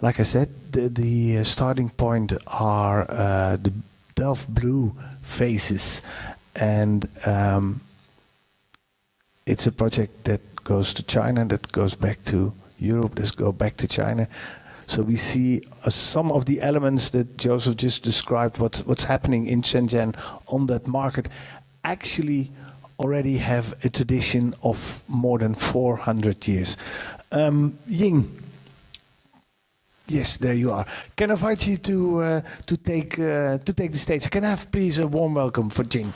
S2: Like I said, the starting point are the Delft blue vases. And it's a project that goes to China, that goes back to Europe, that goes back to China. So we see some of the elements that Joseph just described, what's happening in Shenzhen on that market, actually already have a tradition of more than 400 years. Jing, yes, there you are. Can I invite you to take the stage? Can I have please a warm welcome for Jing?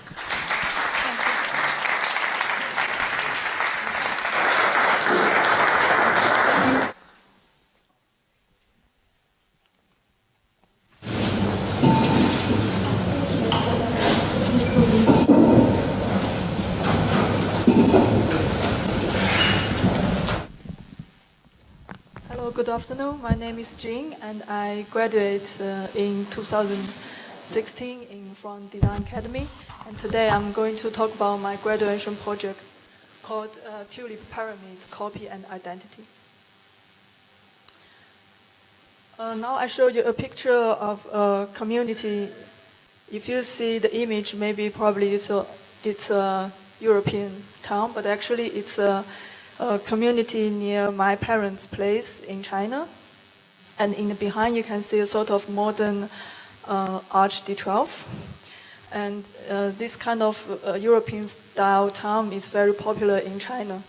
S4: Good afternoon. My name is Jing, and I graduated in 2016 from Design Academy. And today I'm going to talk about my graduation project called Tulip Pyramid: Copy and Identity. Now I show you a picture of a community. If you see the image, probably it's a European town, but actually it's a community near my parents' place in China. And in the behind you can see a sort of modern Arch de Triomphe. And this kind of European style town is very popular in China.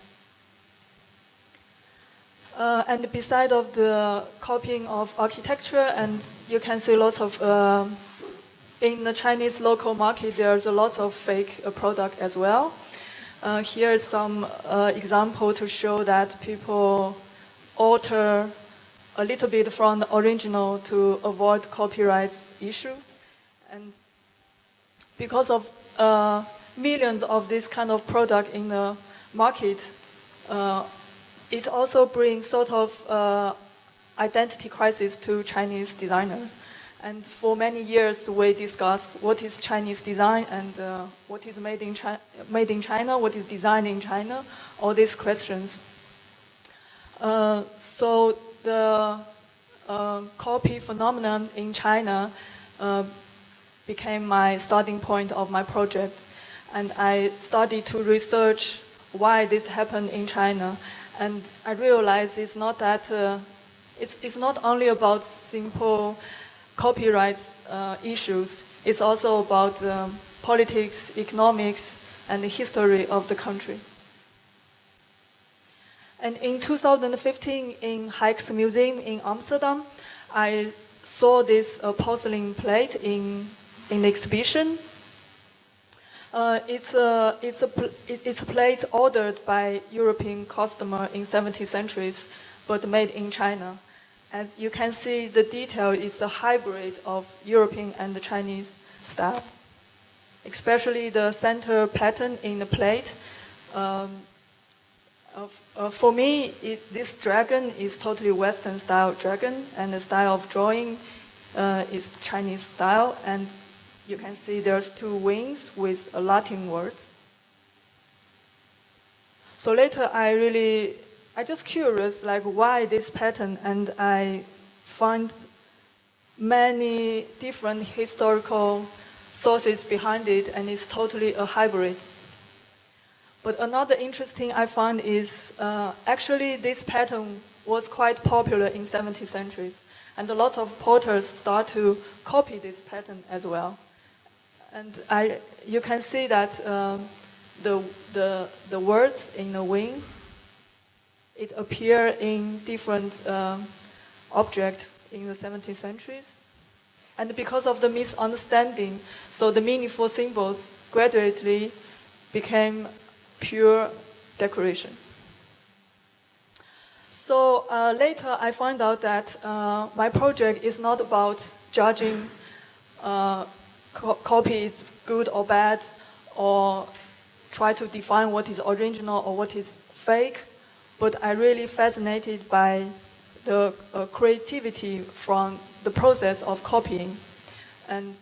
S4: And beside of the copying of architecture, and you can see lots of, in the Chinese local market, there's a lot of fake product as well. Here is some example to show that people alter a little bit from the original to avoid copyright issue. And because of millions of this kind of product in the market, it also brings sort of identity crisis to Chinese designers. And for many years, we discussed what is Chinese design and what is made in China, what is designed in China, all these questions. So the copy phenomenon in China became my starting point of my project. And I started to research why this happened in China. And I realized it's not that, it's not only about simple copyright issues. It's also about politics, economics, and the history of the country. And in 2015, in Rijks Museum in Amsterdam, I saw this porcelain plate in the exhibition. It's a plate ordered by European customer in 17th centuries, but made in China. As you can see, the detail is a hybrid of European and the Chinese style. Especially the center pattern in the plate. For me, this dragon is totally Western style dragon, and the style of drawing is Chinese style. And you can see there's two wings with Latin words. So later I just curious, like why this pattern, and I find many different historical sources behind it, and it's totally a hybrid. But another interesting I find is actually this pattern was quite popular in 17th centuries, and a lot of potters start to copy this pattern as well. And you can see that the words in the wing, it appeared in different objects in the 17th centuries. And because of the misunderstanding, so the meaningful symbols gradually became pure decoration. So later I found out that my project is not about judging copies good or bad, or try to define what is original or what is fake. But I really fascinated by the creativity from the process of copying. And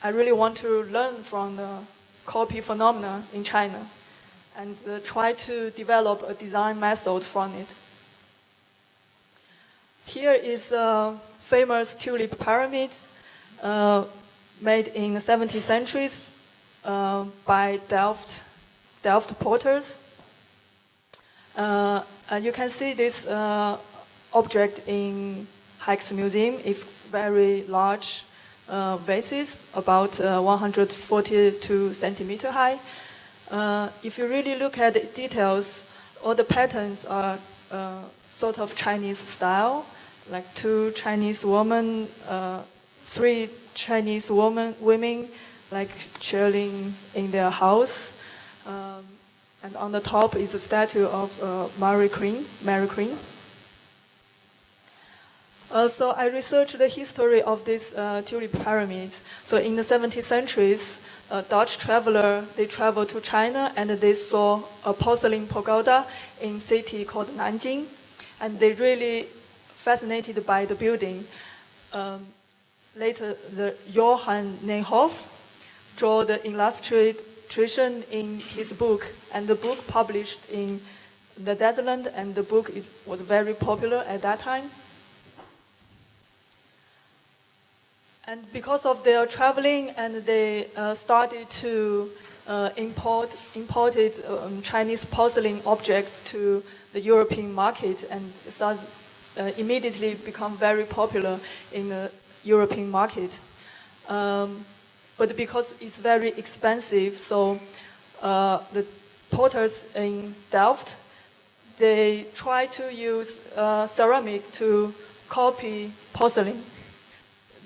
S4: I really want to learn from the copy phenomena in China and try to develop a design method from it. Here is a famous tulip pyramid made in the 17th centuries by Delft potters. And you can see this object in Hikes Museum. It's very large vases, about 142 centimeter high. If you really look at the details, all the patterns are sort of Chinese style, like two Chinese women, three Chinese women like chilling in their house. And on the top is a statue of Mary Queen. So I researched the history of these tulip pyramids. So in the 17th centuries, a Dutch traveler, they traveled to China and they saw a porcelain pagoda in a city called Nanjing. And they really fascinated by the building. Later, the Johann Neyhoff drew the illustration in his book, and the book published in the Netherlands, and the book was very popular at that time. And because of their traveling, and they started to imported Chinese porcelain objects to the European market, and immediately become very popular in the European market. But because it's very expensive, so the potters in Delft, they try to use ceramic to copy porcelain.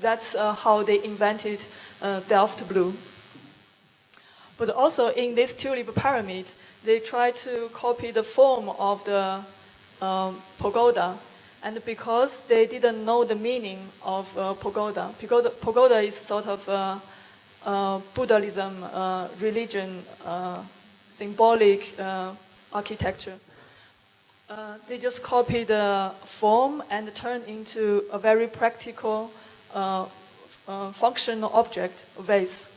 S4: That's how they invented Delft blue. But also in this tulip pyramid, they try to copy the form of the pagoda. And because they didn't know the meaning of pagoda is sort of Buddhism, religion, symbolic architecture. They just copy the form and turn into a very practical, functional object, vase.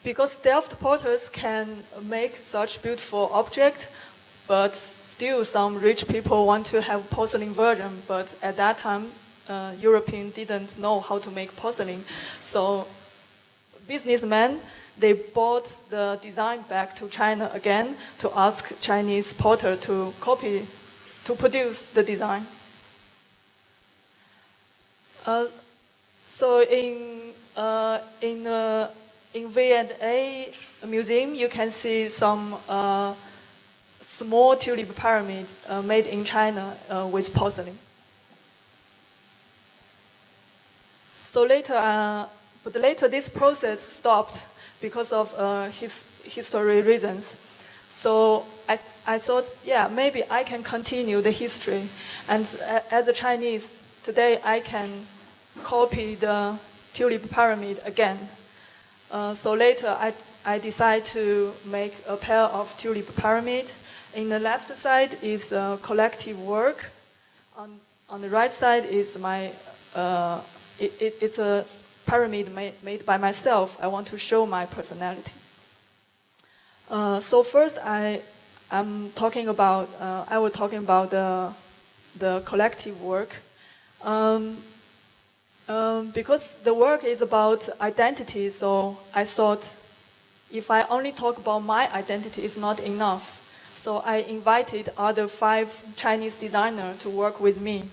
S4: Because Delft potters can make such beautiful objects, but still some rich people want to have porcelain version. But at that time, Europeans didn't know how to make porcelain. So businessmen, they brought the design back to China again to ask Chinese potter to produce the design. So in V&A Museum, you can see some small tulip pyramids made in China with porcelain. So later this process stopped because of history reasons. So I thought, yeah, maybe I can continue the history. And as a Chinese, today I can copy the tulip pyramid again. So later I decided to make a pair of tulip pyramids. In the left side is collective work. On the right side is my, it's a pyramid made by myself. I want to show my personality. So first I will talking about the collective work. Because the work is about identity, so I thought if I only talk about my identity, it's not enough. So I invited other 5 Chinese designers to work with me,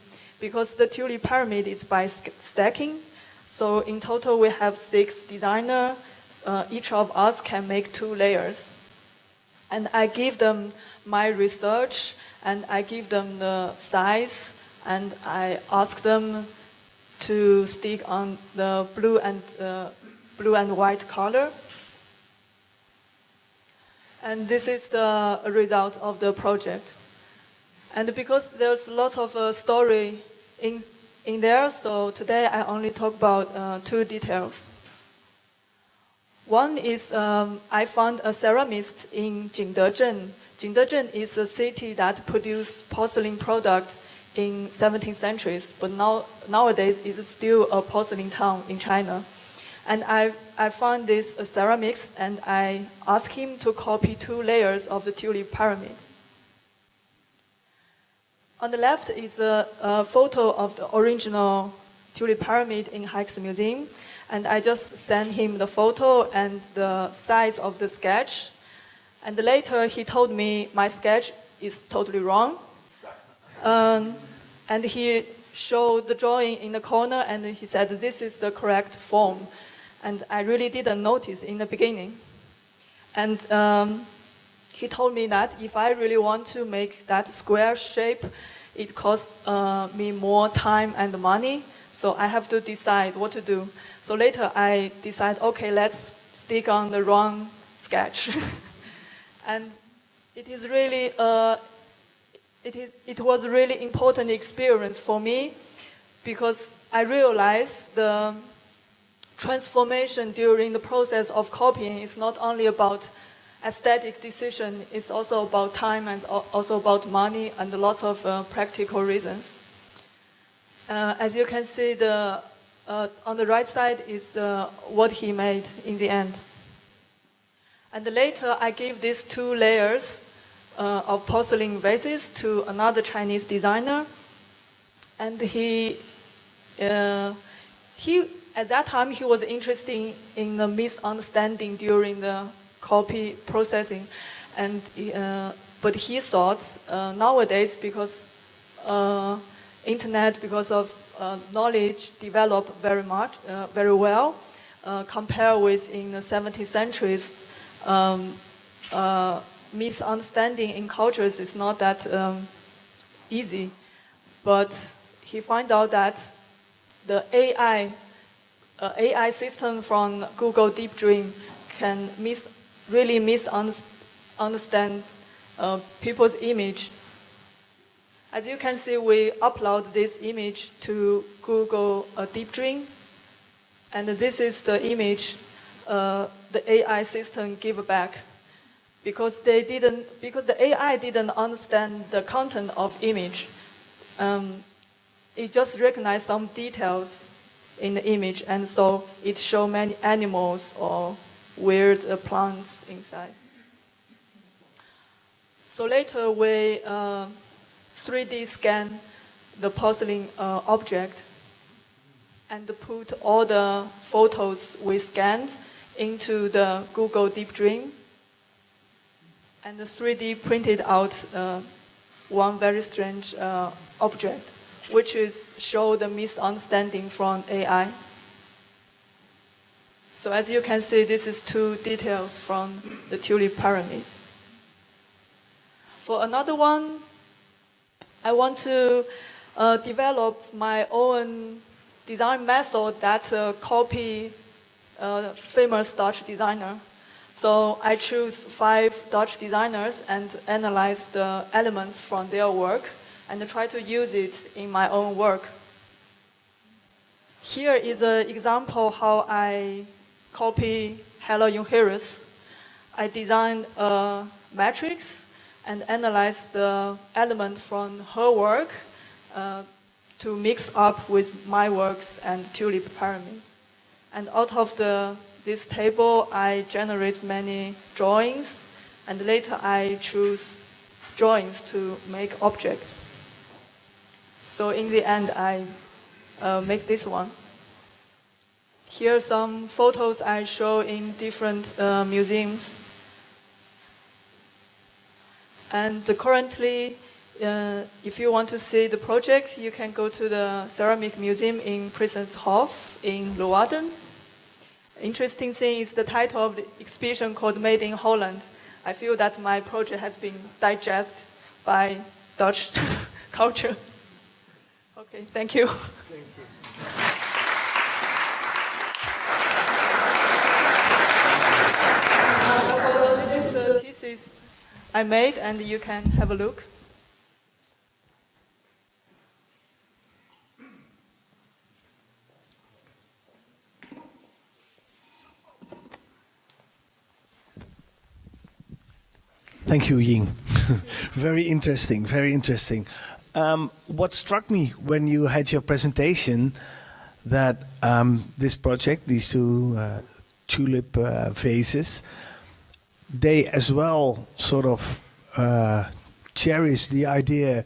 S4: because the tulip pyramid is by stacking. So in total, we have 6 designers. Each of us can make 2 layers. And I give them my research, and I give them the size, and I ask them to stick on the blue and white color. And this is the result of the project. And because there's lots of story in there, so today I only talk about 2 details. One is I found a ceramist in Jingdezhen. Jingdezhen is a city that produced porcelain products in 17th centuries, but nowadays it's still a porcelain town in China. And I found this ceramics, and I asked him to copy 2 layers of the tulip pyramid. On the left is a photo of the original tulip pyramid in Rijksmuseum. And I just sent him the photo and the size of the sketch. And later he told me my sketch is totally wrong. And he showed the drawing in the corner and he said, this is the correct form. And I really didn't notice in the beginning. And he told me that if I really want to make that square shape, it costs me more time and money. So I have to decide what to do. So later I decide, okay, let's stick on the wrong sketch. And it is really, it was a really important experience for me because I realized the transformation during the process of copying is not only about aesthetic decision, it's also about time and also about money and lots of practical reasons. As you can see, on the right side is what he made in the end. And later I gave these 2 layers of porcelain vases to another Chinese designer. And he at that time, he was interested in the misunderstanding during the copy processing. And, but he thought nowadays, because internet, because of knowledge developed very well, compared with in the 17th centuries, misunderstanding in cultures is not that easy. But he found out that the AI system from Google Deep Dream can really misunderstand people's image. As you can see, we upload this image to Google Deep Dream, and this is the image the AI system gave back, because the AI didn't understand the content of image. It just recognized some details in the image, and so it showed many animals or weird plants inside. So later we 3D scan the porcelain object and put all the photos we scanned into the Google Deep Dream, and 3D printed out one very strange object, which is show the misunderstanding from AI. So as you can see, this is 2 details from the tulip pyramid. For another one, I want to develop my own design method that copy famous Dutch designer. So I choose 5 Dutch designers and analyze the elements from their work and try to use it in my own work. Here is an example how I copy Helle Jongerius. I designed a matrix and analyzed the element from her work to mix up with my works and tulip pyramid. And out of this table, I generate many drawings, and later I choose drawings to make objects. So in the end, I make this one. Here are some photos I show in different museums. And currently, if you want to see the project, you can go to the Ceramic Museum in Prinseshof in Leeuwarden. Interesting thing is the title of the exhibition called Made in Holland. I feel that my project has been digested by Dutch culture. Okay, thank you.
S2: Thank you.
S4: This is the thesis I made, and you can have a look.
S2: Thank you, Jing. Very interesting, very interesting. What struck me when you had your presentation, that this project, these 2 tulip vases, they as well sort of cherish the idea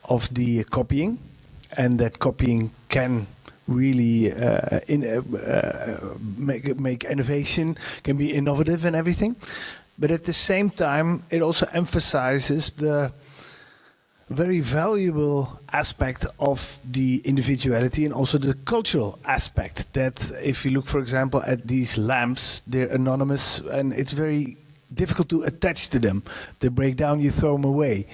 S2: of the copying, and that copying can really make innovation, can be innovative and everything. But at the same time, it also emphasizes the very valuable aspect of the individuality and also the cultural aspect. That if you look, for example, at these lamps, they're anonymous and it's very difficult to attach to them. They break down, you throw them away.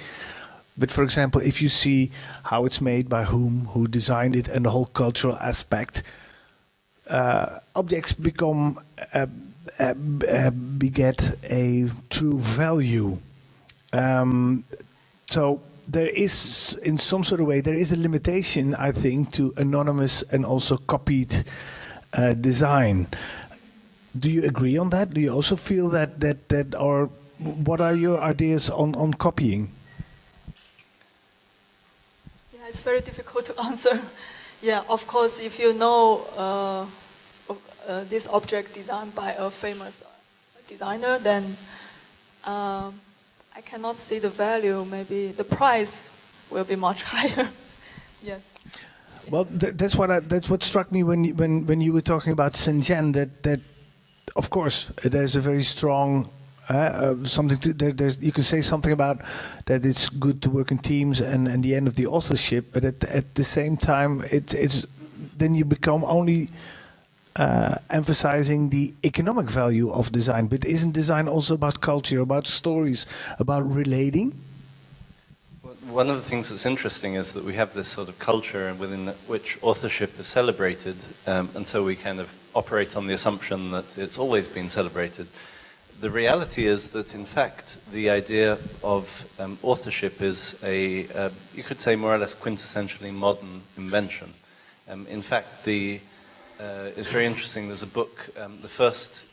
S2: But for example, if you see how it's made, by whom, who designed it, and the whole cultural aspect, objects become beget a true value. So there is, in some sort of way, there is a limitation, I think, to anonymous and also copied design. Do you agree on that? Do you also feel that or what are your ideas on copying?
S4: Yeah, it's very difficult to answer. Yeah, of course, if you know this object designed by a famous designer, then I cannot see the value. Maybe the price will be much higher. Yes.
S2: Well, that's what struck me when you were talking about Shenzhen. That of course there's a very strong something. You can say something about that. It's good to work in teams and the end of the authorship. But at the same time, it's then you become only emphasizing the economic value of design. But isn't design also about culture, about stories, about relating?
S3: One of the things that's interesting is that we have this sort of culture within which authorship is celebrated, and so we kind of operate on the assumption that it's always been celebrated. The reality is that, in fact, the idea of authorship is you could say, more or less quintessentially modern invention. In fact, it's very interesting. There's a book, the first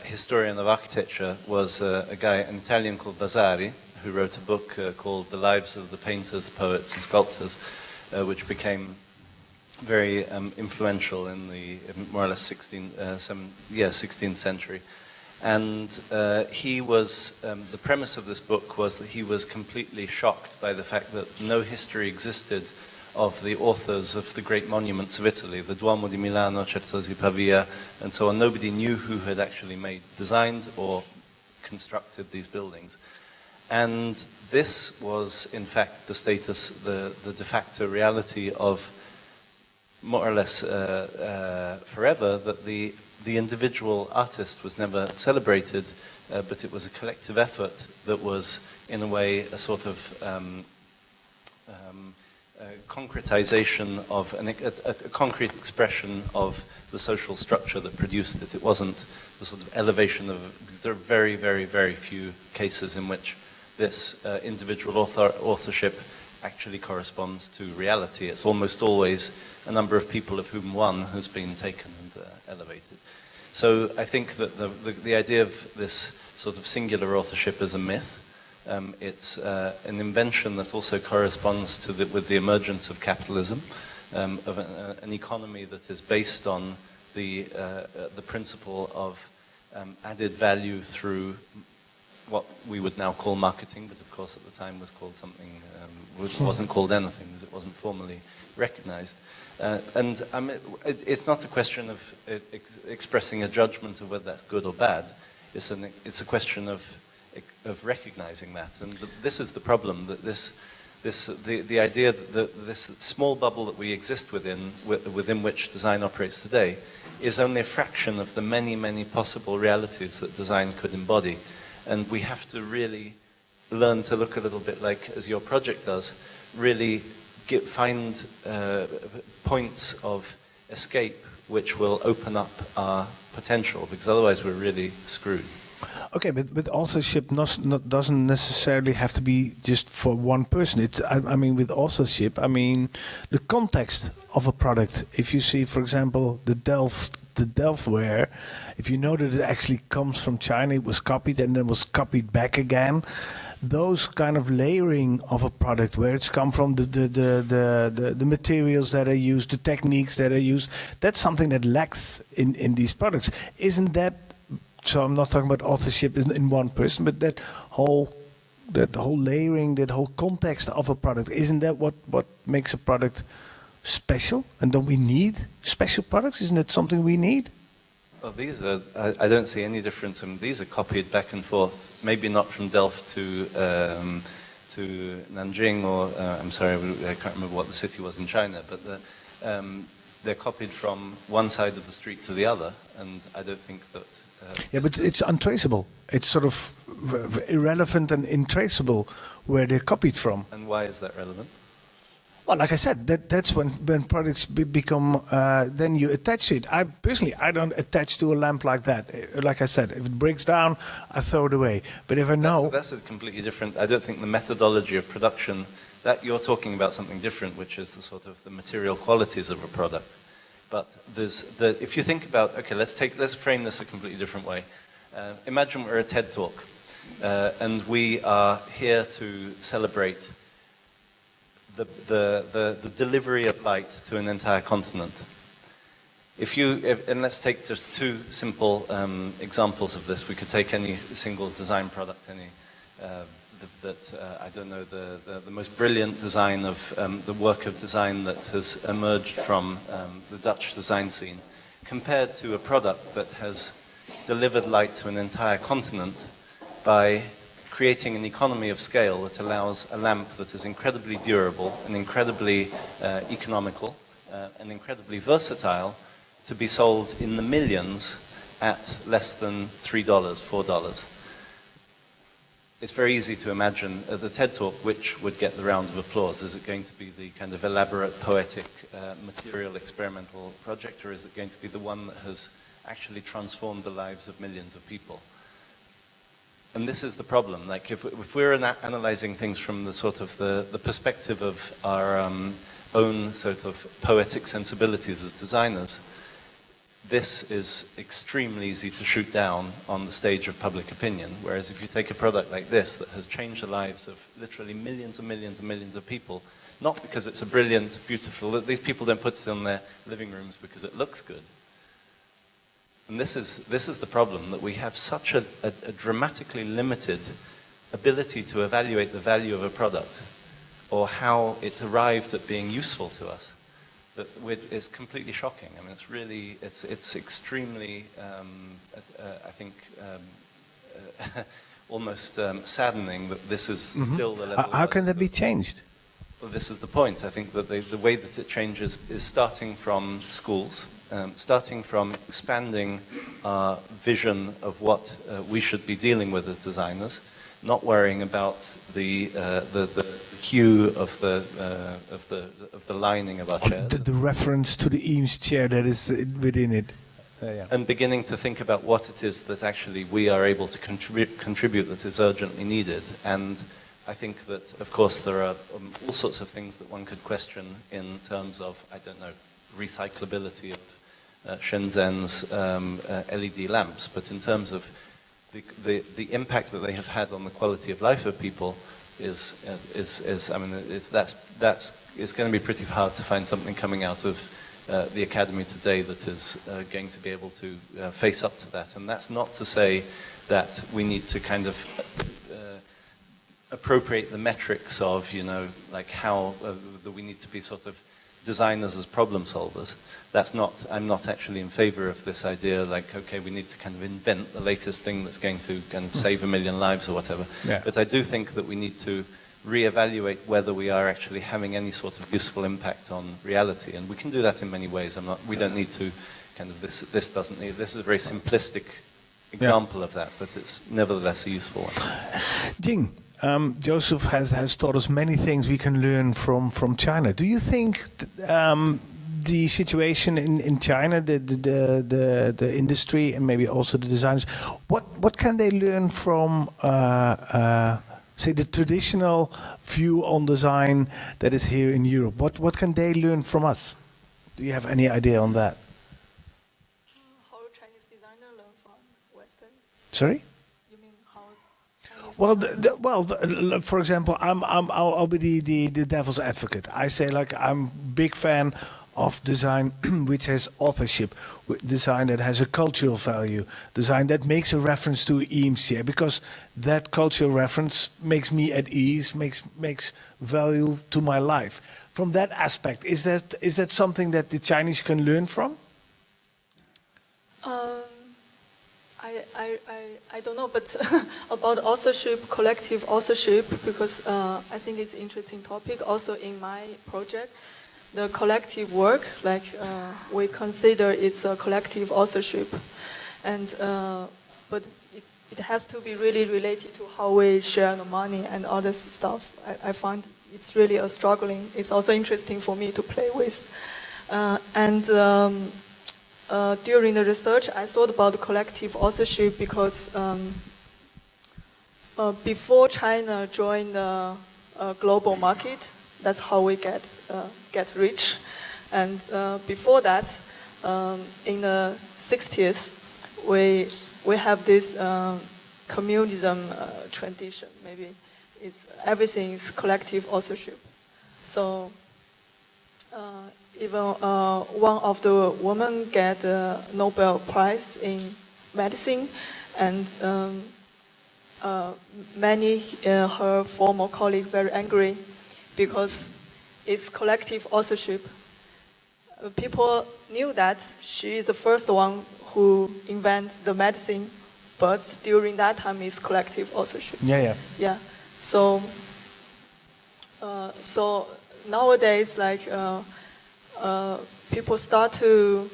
S3: historian of architecture was a guy, an Italian called Vasari, who wrote a book called The Lives of the Painters, Poets and Sculptors, which became very influential in the more or less 16th century. And he was, the premise of this book was that he was completely shocked by the fact that no history existed of the authors of the great monuments of Italy, the Duomo di Milano, Certosa di Pavia, and so on. Nobody knew who had actually designed or constructed these buildings. And this was, in fact, the status, the de facto reality of more or less forever, that the individual artist was never celebrated, but it was a collective effort that was, in a way, a sort of concretization of a concrete expression of the social structure that produced it. It wasn't the sort of elevation of, because there are very, very, very few cases in which this individual authorship actually corresponds to reality. It's almost always a number of people, of whom one has been taken and elevated. So I think that the idea of this sort of singular authorship is a myth. It's an invention that also corresponds with the emergence of capitalism, of an economy that is based on the principle of added value through what we would now call marketing, but of course at the time was called something, wasn't called anything because it wasn't formally recognized. It's not a question of expressing a judgment of whether that's good or bad. It's a question of recognizing that, and this is the problem, that the idea that this small bubble that we exist within which design operates today is only a fraction of the many, many possible realities that design could embody. And we have to really learn to look a little bit like, as your project does, really find points of escape which will open up our potential, because otherwise we're really screwed.
S2: Okay, but authorship doesn't necessarily have to be just for one person. I mean, with authorship, I mean the context of a product. If you see, for example, the Delftware, if you know that it actually comes from China, it was copied and then was copied back again. Those kind of layering of a product, where it's come from, the materials that are used, the techniques that are used, that's something that lacks in these products. Isn't that? So I'm not talking about authorship in one person, but that whole layering, that whole context of a product, isn't that what makes a product special? And don't we need special products? Isn't it something we need?
S3: Well, these are, I don't see any difference. These are copied back and forth, maybe not from Delft to Nanjing, or I'm sorry, I can't remember what the city was in China, but they're copied from one side of the street to the other, and I don't think that...
S2: yeah, but it's untraceable. It's sort of irrelevant and intraceable where they're copied from.
S3: And why is that relevant?
S2: Well, like I said, that's when products become, then you attach to it. I don't attach to a lamp like that. Like I said, if it breaks down, I throw it away. But if I know...
S3: That's a completely different... I don't think the methodology of production, that you're talking about something different, which is the sort of the material qualities of a product. But if you think about, okay, let's frame this a completely different way. Imagine we're a TED Talk, and we are here to celebrate the delivery of light to an entire continent. And let's take just two simple examples of this. We could take any single design product, I don't know, the most brilliant design of the work of design that has emerged from the Dutch design scene, compared to a product that has delivered light to an entire continent by creating an economy of scale that allows a lamp that is incredibly durable and incredibly economical and incredibly versatile to be sold in the millions at less than $3, $4. It's very easy to imagine the TED Talk which would get the round of applause. Is it going to be the kind of elaborate, poetic, material, experimental project, or is it going to be the one that has actually transformed the lives of millions of people? And this is the problem. Like if we're analyzing things from the sort of the perspective of our own sort of poetic sensibilities as designers, this is extremely easy to shoot down on the stage of public opinion. Whereas if you take a product like this that has changed the lives of literally millions and millions and millions of people, not because it's a brilliant, beautiful, these people don't put it in their living rooms because it looks good. And this is the problem, that we have such a dramatically limited ability to evaluate the value of a product or how it arrived at being useful to us. That is completely shocking. I mean, it's extremely, I think, almost saddening that this is still the level.
S2: How can that be changed?
S3: Well, this is the point. I think that the way that it changes is starting from schools, starting from expanding our vision of what we should be dealing with as designers, not worrying about the hue of the lining of our chairs.
S2: The reference to the Eames chair that is within it. Yeah.
S3: And beginning to think about what it is that actually we are able to contribute that is urgently needed. And I think that, of course, there are all sorts of things that one could question in terms of, I don't know, recyclability of Shenzhen's LED lamps, but in terms of the impact that they have had on the quality of life of people is I mean, it's going to be pretty hard to find something coming out of the academy today that is going to be able to face up to that. And that's not to say that we need to kind of appropriate the metrics of, you know, like how that we need to be sort of designers as problem solvers. I'm not actually in favor of this idea, like, okay, we need to kind of invent the latest thing that's going to kind of save 1 million lives or whatever.
S2: Yeah.
S3: But I do think that we need to reevaluate whether we are actually having any sort of useful impact on reality. And we can do that in many ways. We don't need to kind of, this is a very simplistic example of that, but it's nevertheless a useful one.
S2: Jing, Joseph has taught us many things we can learn from China. Do you think the situation in China, the industry, and maybe also the designers, what can they learn from, say, the traditional view on design that is here in Europe? What can they learn from us? Do you have any idea on that?
S4: How Chinese designer learn from Western?
S2: Sorry?
S4: You mean how Chinese
S2: Well, for example, I'll be the devil's advocate. I say, like, I'm big fan of design which has authorship, design that has a cultural value, design that makes a reference to EMC, because that cultural reference makes me at ease, makes value to my life. From that aspect, is that something that the Chinese can learn from?
S4: I don't know, but about authorship, collective authorship, because I think it's an interesting topic. Also in my project, the collective work, like we consider it's a collective authorship, and but it has to be really related to how we share the money and other stuff. I find it's really a struggling. It's also interesting for me to play with, during the research, I thought about collective authorship because before China joined the global market, that's how we get rich. And before that, in the 60s, we have this communism tradition. Maybe everything is collective authorship. So. Even one of the women get a Nobel Prize in medicine, and many her former colleagues very angry because it's collective authorship. People knew that she is the first one who invents the medicine, but during that time it's collective authorship. Yeah. So nowadays, like. People start to,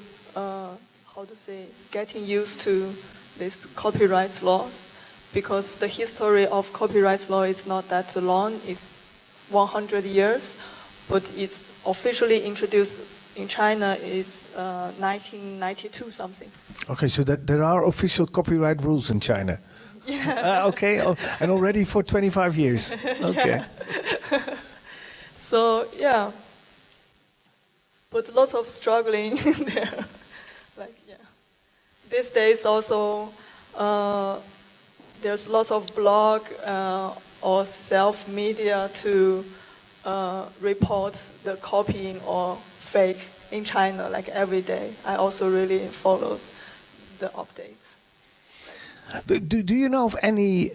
S4: getting used to these copyright laws, because the history of copyright law is not that long. It's 100 years, but it's officially introduced in China is 1992 something.
S2: Okay, so that there are official copyright rules in China.
S4: Yeah.
S2: Okay, and already for 25 years. Okay.
S4: So yeah. But lots of struggling there. These days also, there's lots of blog or self-media to report the copying or fake in China, like every day. I also really follow the updates.
S2: Do you know of any,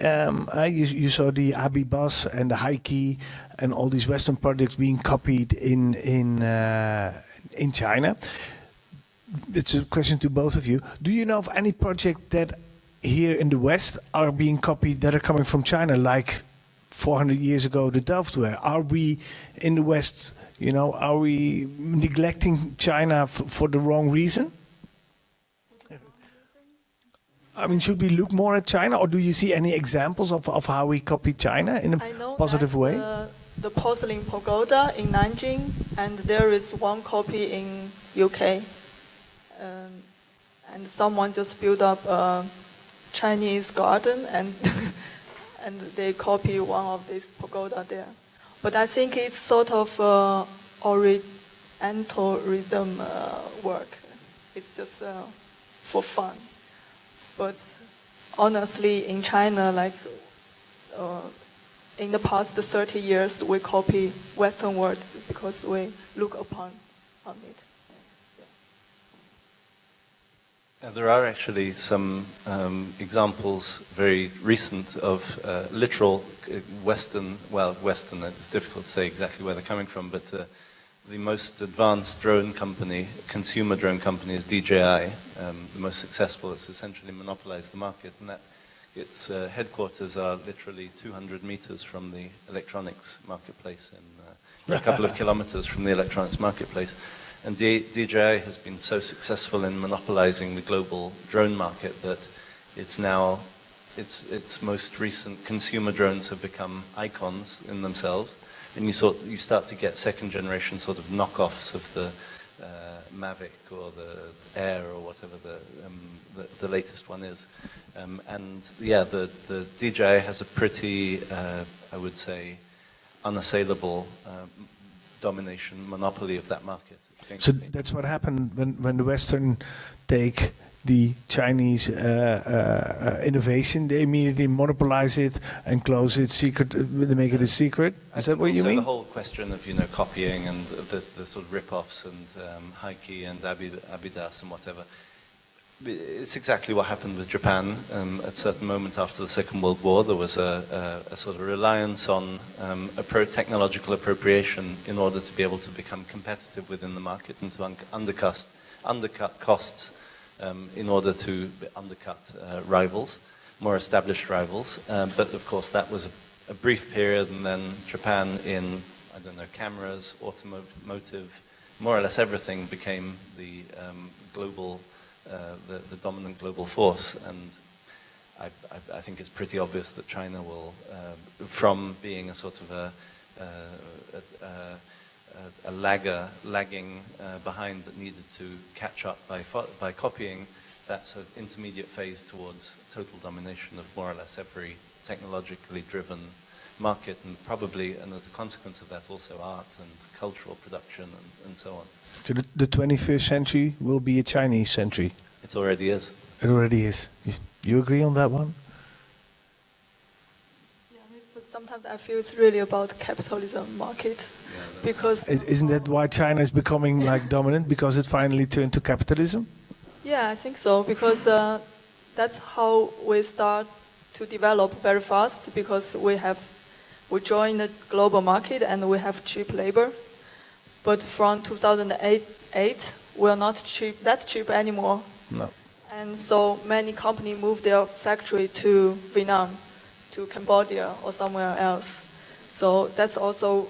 S2: you saw the Abi Bus and the Heike and all these Western projects being copied in China? It's a question to both of you. Do you know of any project that here in the West are being copied that are coming from China, like 400 years ago the Delft were? Are we in the West, are we neglecting China for the wrong reason? I mean, should we look more at China, or do you see any examples of how we copy China in a positive way?
S4: The porcelain pagoda in Nanjing, and there is one copy in UK. And someone just built up a Chinese garden, and and they copy one of these pagoda there. But I think it's sort of orientalism work. It's just for fun. But honestly, in China, in the past 30 years, we copy Western world because we look upon it.
S3: There are actually some examples, very recent, of literal Western, it's difficult to say exactly where they're coming from, but the most advanced drone company, consumer drone company, is DJI. The most successful. It's essentially monopolized the market, and that its headquarters are literally 200 meters from the electronics marketplace, and a couple of kilometers from the electronics marketplace. And DJI has been so successful in monopolizing the global drone market that it's now, its most recent consumer drones have become icons in themselves. And you start to get second generation sort of knockoffs of the Mavic or the Air or whatever the latest one is. The DJI has a pretty, I would say, unassailable monopoly of that market.
S2: So that's what happened when the Western take the Chinese innovation. They immediately monopolize it and close it, they make it a secret. Is that what you mean?
S3: The whole question of copying and the sort of rip-offs and Heike and Abidas and whatever. It's exactly what happened with Japan. At a certain moment after the Second World War, there was a sort of reliance on technological appropriation in order to be able to become competitive within the market and to undercut costs in order to undercut rivals, more established rivals. But of course, that was a brief period, and then Japan in, I don't know, cameras, automotive, more or less everything became the global. The dominant global force, and I think it's pretty obvious that China will, from being a sort of a lagging behind that needed to catch up by copying, that's an intermediate phase towards total domination of more or less every technologically driven market, and probably, and as a consequence of that, also art and cultural production and so on.
S2: So the 21st century will be a Chinese century?
S3: It already is.
S2: It already is. You agree on that one?
S4: Yeah, but sometimes I feel it's really about capitalism market, because
S2: Isn't that why China is becoming like dominant, because it finally turned to capitalism?
S4: yeah, I think so, because that's how we start to develop very fast, because we join the global market and we have cheap labor. But from 2008, we're not that cheap anymore.
S2: No.
S4: And so many companies moved their factory to Vietnam, to Cambodia or somewhere else. So that's also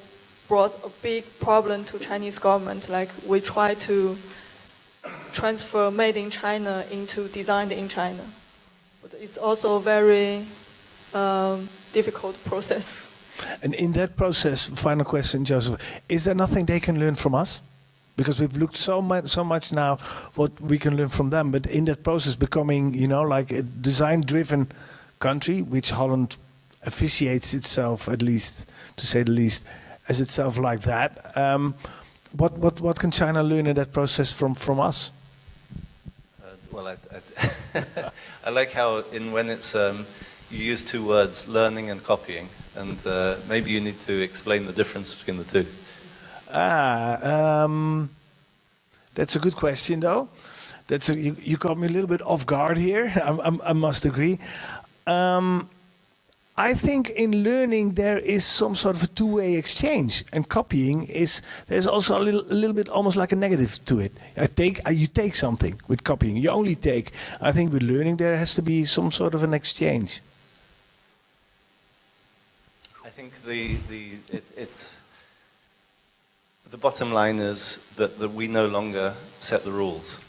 S4: brought a big problem to Chinese government. Like, we try to transfer made in China into designed in China. But it's also a very difficult process.
S2: And in that process, final question, Joseph, is there nothing they can learn from us? Because we've looked so much now what we can learn from them, but in that process becoming, like a design-driven country, which Holland officiates itself, at least, to say the least, as itself like that. What can China learn in that process from us?
S3: Well, I like how when it's you use two words, learning and copying, and maybe you need to explain the difference between the two.
S2: That's a good question, though. You caught me a little bit off guard here. I must agree. I think in learning there is some sort of a two-way exchange, and copying there's also a little bit almost like a negative to it. You take something with copying. You only take. I think with learning there has to be some sort of an exchange.
S3: I think the bottom line is that we no longer set the rules.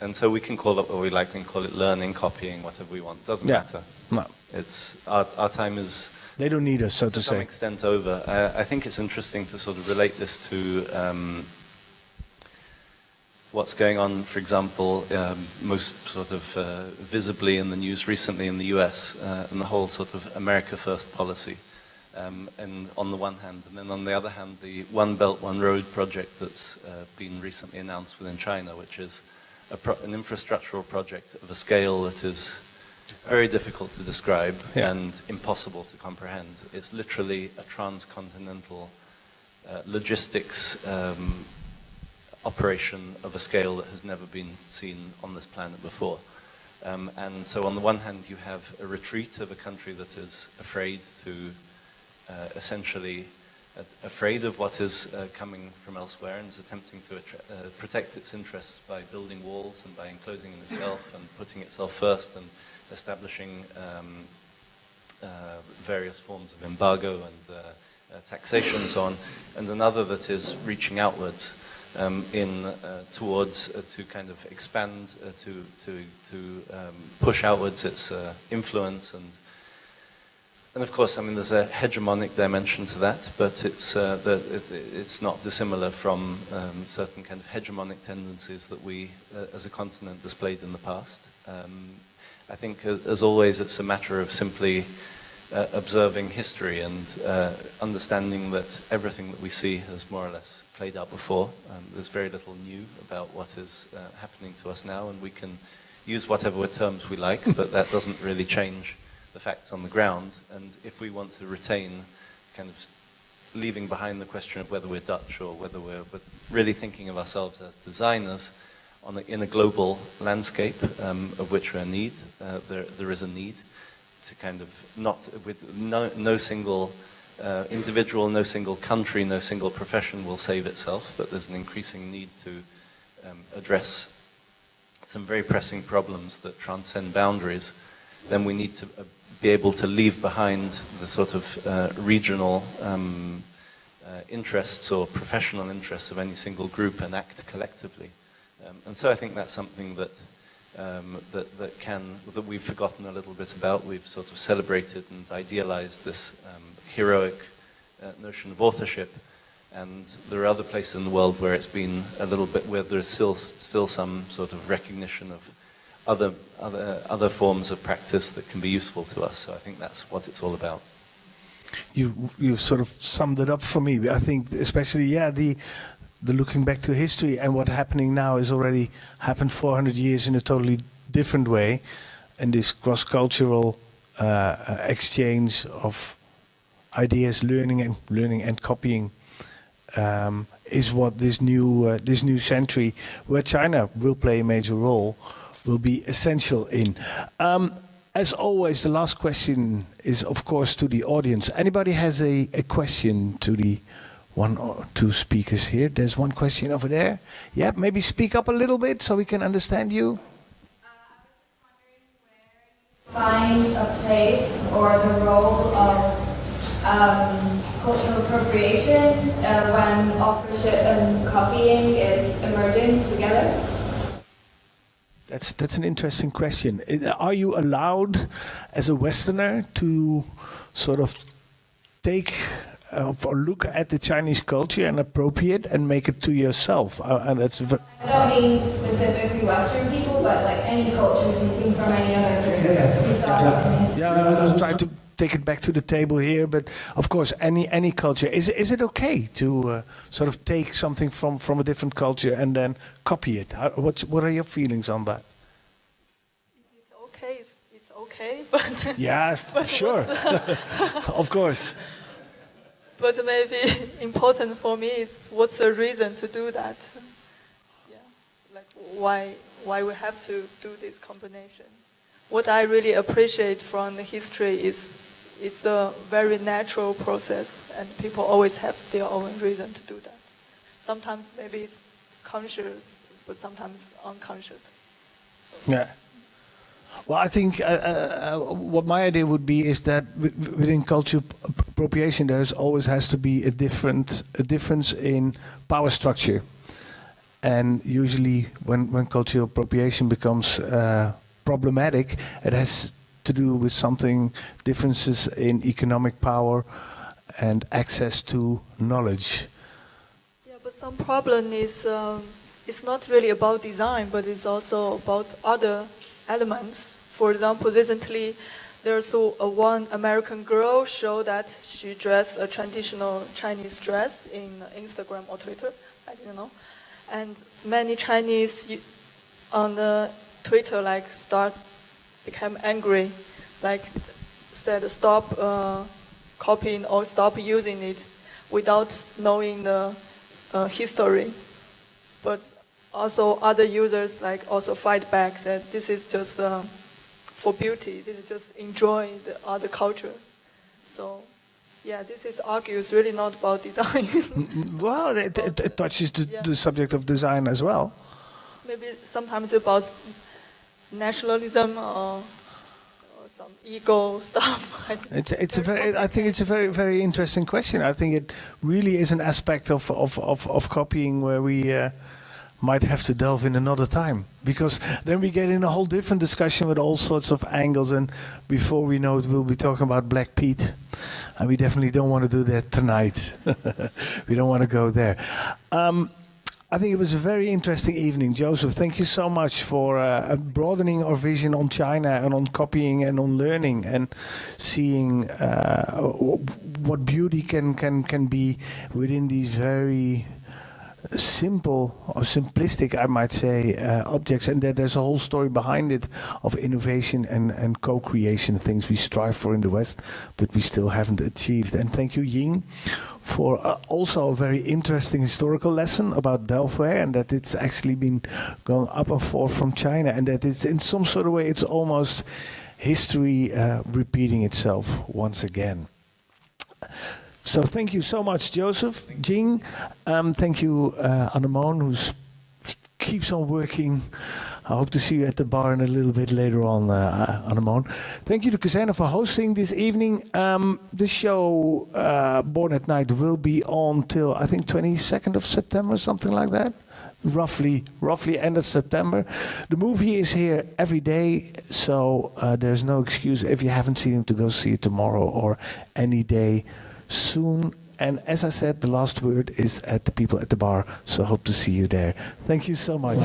S3: And so we can call it what we like, we can call it learning, copying, whatever we want. It doesn't matter.
S2: No.
S3: It's our time is...
S2: They don't need us, so to say.
S3: To some extent over. I think it's interesting to sort of relate this to what's going on, for example, most sort of visibly in the news recently in the US, and the whole sort of America First policy. And on the one hand, and then on the other hand, the One Belt, One Road project that's been recently announced within China, which is an infrastructural project of a scale that is very difficult to describe and impossible to comprehend. It's literally a transcontinental logistics operation of a scale that has never been seen on this planet before. And so on the one hand, you have a retreat of a country that is afraid to essentially afraid of what is coming from elsewhere and is attempting to protect its interests by building walls and by enclosing in itself and putting itself first and establishing various forms of embargo and taxation and so on, and another that is reaching outwards towards to kind of expand, to push outwards its influence and of course, I mean, there's a hegemonic dimension to that, but it's not dissimilar from certain kind of hegemonic tendencies that we, as a continent, displayed in the past. I think, as always, it's a matter of simply observing history and understanding that everything that we see has more or less played out before. There's very little new about what is happening to us now, and we can use whatever terms we like, but that doesn't really change the facts on the ground. And if we want to retain kind of leaving behind the question of whether we're Dutch or whether we're really thinking of ourselves as designers in a global landscape, of which we're in need, there is a need to kind of not, with no single individual, no single country, no single profession will save itself, but there's an increasing need to address some very pressing problems that transcend boundaries. Then we need to be able to leave behind the sort of regional interests or professional interests of any single group and act collectively. And so I think that's something that that we've forgotten a little bit about. We've sort of celebrated and idealized this heroic notion of authorship, and there are other places in the world where it's been a little bit, where there's still some sort of recognition of other forms of practice that can be useful to us. So I think that's what it's all about.
S2: You've sort of summed it up for me. I think especially, the looking back to history and what's happening now has already happened 400 years in a totally different way. And this cross-cultural exchange of ideas, learning and copying is what this new century, where China will play a major role, will be essential in. As always, the last question is, of course, to the audience. Anybody has a question to the one or two speakers here? There's one question over there. Yeah, maybe speak up a little bit so we can understand you.
S5: I was just wondering where you find a place or the role of cultural appropriation when authorship and copying is emerging together?
S2: That's an interesting question. Are you allowed, as a Westerner, to sort of take or look at the Chinese culture and appropriate and make it to yourself? And that's.
S5: I don't mean specifically Western people, but like any culture taken from any other person. We saw that in history.
S2: Yeah, I was trying to take it back to the table here, but of course, any culture. Is it okay to sort of take something from a different culture and then copy it? What are your feelings on that?
S4: It's okay. It's okay, but
S2: yeah, sure, of course.
S4: But maybe important for me is what's the reason to do that? Yeah, like why we have to do this combination. What I really appreciate from the history is it's a very natural process, and people always have their own reason to do that. Sometimes maybe it's conscious, but sometimes unconscious. So.
S2: Yeah. Well, I think what my idea would be is that within cultural appropriation, there always has to be a difference in power structure, and usually when cultural appropriation becomes problematic, it has to do with differences in economic power and access to knowledge.
S4: Yeah, but some problem is it's not really about design, but it's also about other elements. For example, recently there's one American girl show that she dressed a traditional Chinese dress in Instagram or Twitter, I don't know, and many Chinese on the Twitter became angry, like said stop copying or stop using it without knowing the history. But also other users also fight back that this is just for beauty, this is just enjoy the other cultures. So yeah, this argues really not about design.
S2: Well, it touches the subject of design as well.
S4: Maybe sometimes about nationalism or some ego stuff.
S2: I think it's a very, very interesting question. I think it really is an aspect of copying where we might have to delve in another time, because then we get in a whole different discussion with all sorts of angles, and before we know it, we'll be talking about Black Pete, and we definitely don't want to do that tonight. We don't want to go there. I think it was a very interesting evening. Joseph, thank you so much for broadening our vision on China and on copying and on learning and seeing what beauty can be within these very simple or simplistic, I might say, objects, and that there's a whole story behind it of innovation and co-creation, things we strive for in the West, but we still haven't achieved. And thank you, Jing, for also a very interesting historical lesson about Delftware, and that it's actually been going up and forth from China, and that it's in some sort of way, it's almost history repeating itself once again. So thank you so much, Joseph, Jing. Thank you, Anemone, who keeps on working. I hope to see you at the bar in a little bit later on, Anemone. Thank you to Kazerne for hosting this evening. The show, Born at Night, will be on till, I think, 22nd of September, something like that. Roughly end of September. The movie is here every day, so there's no excuse if you haven't seen him to go see it tomorrow or any day soon. And as I said, the last word is at the people at the bar, so hope to see you there. Thank you so much.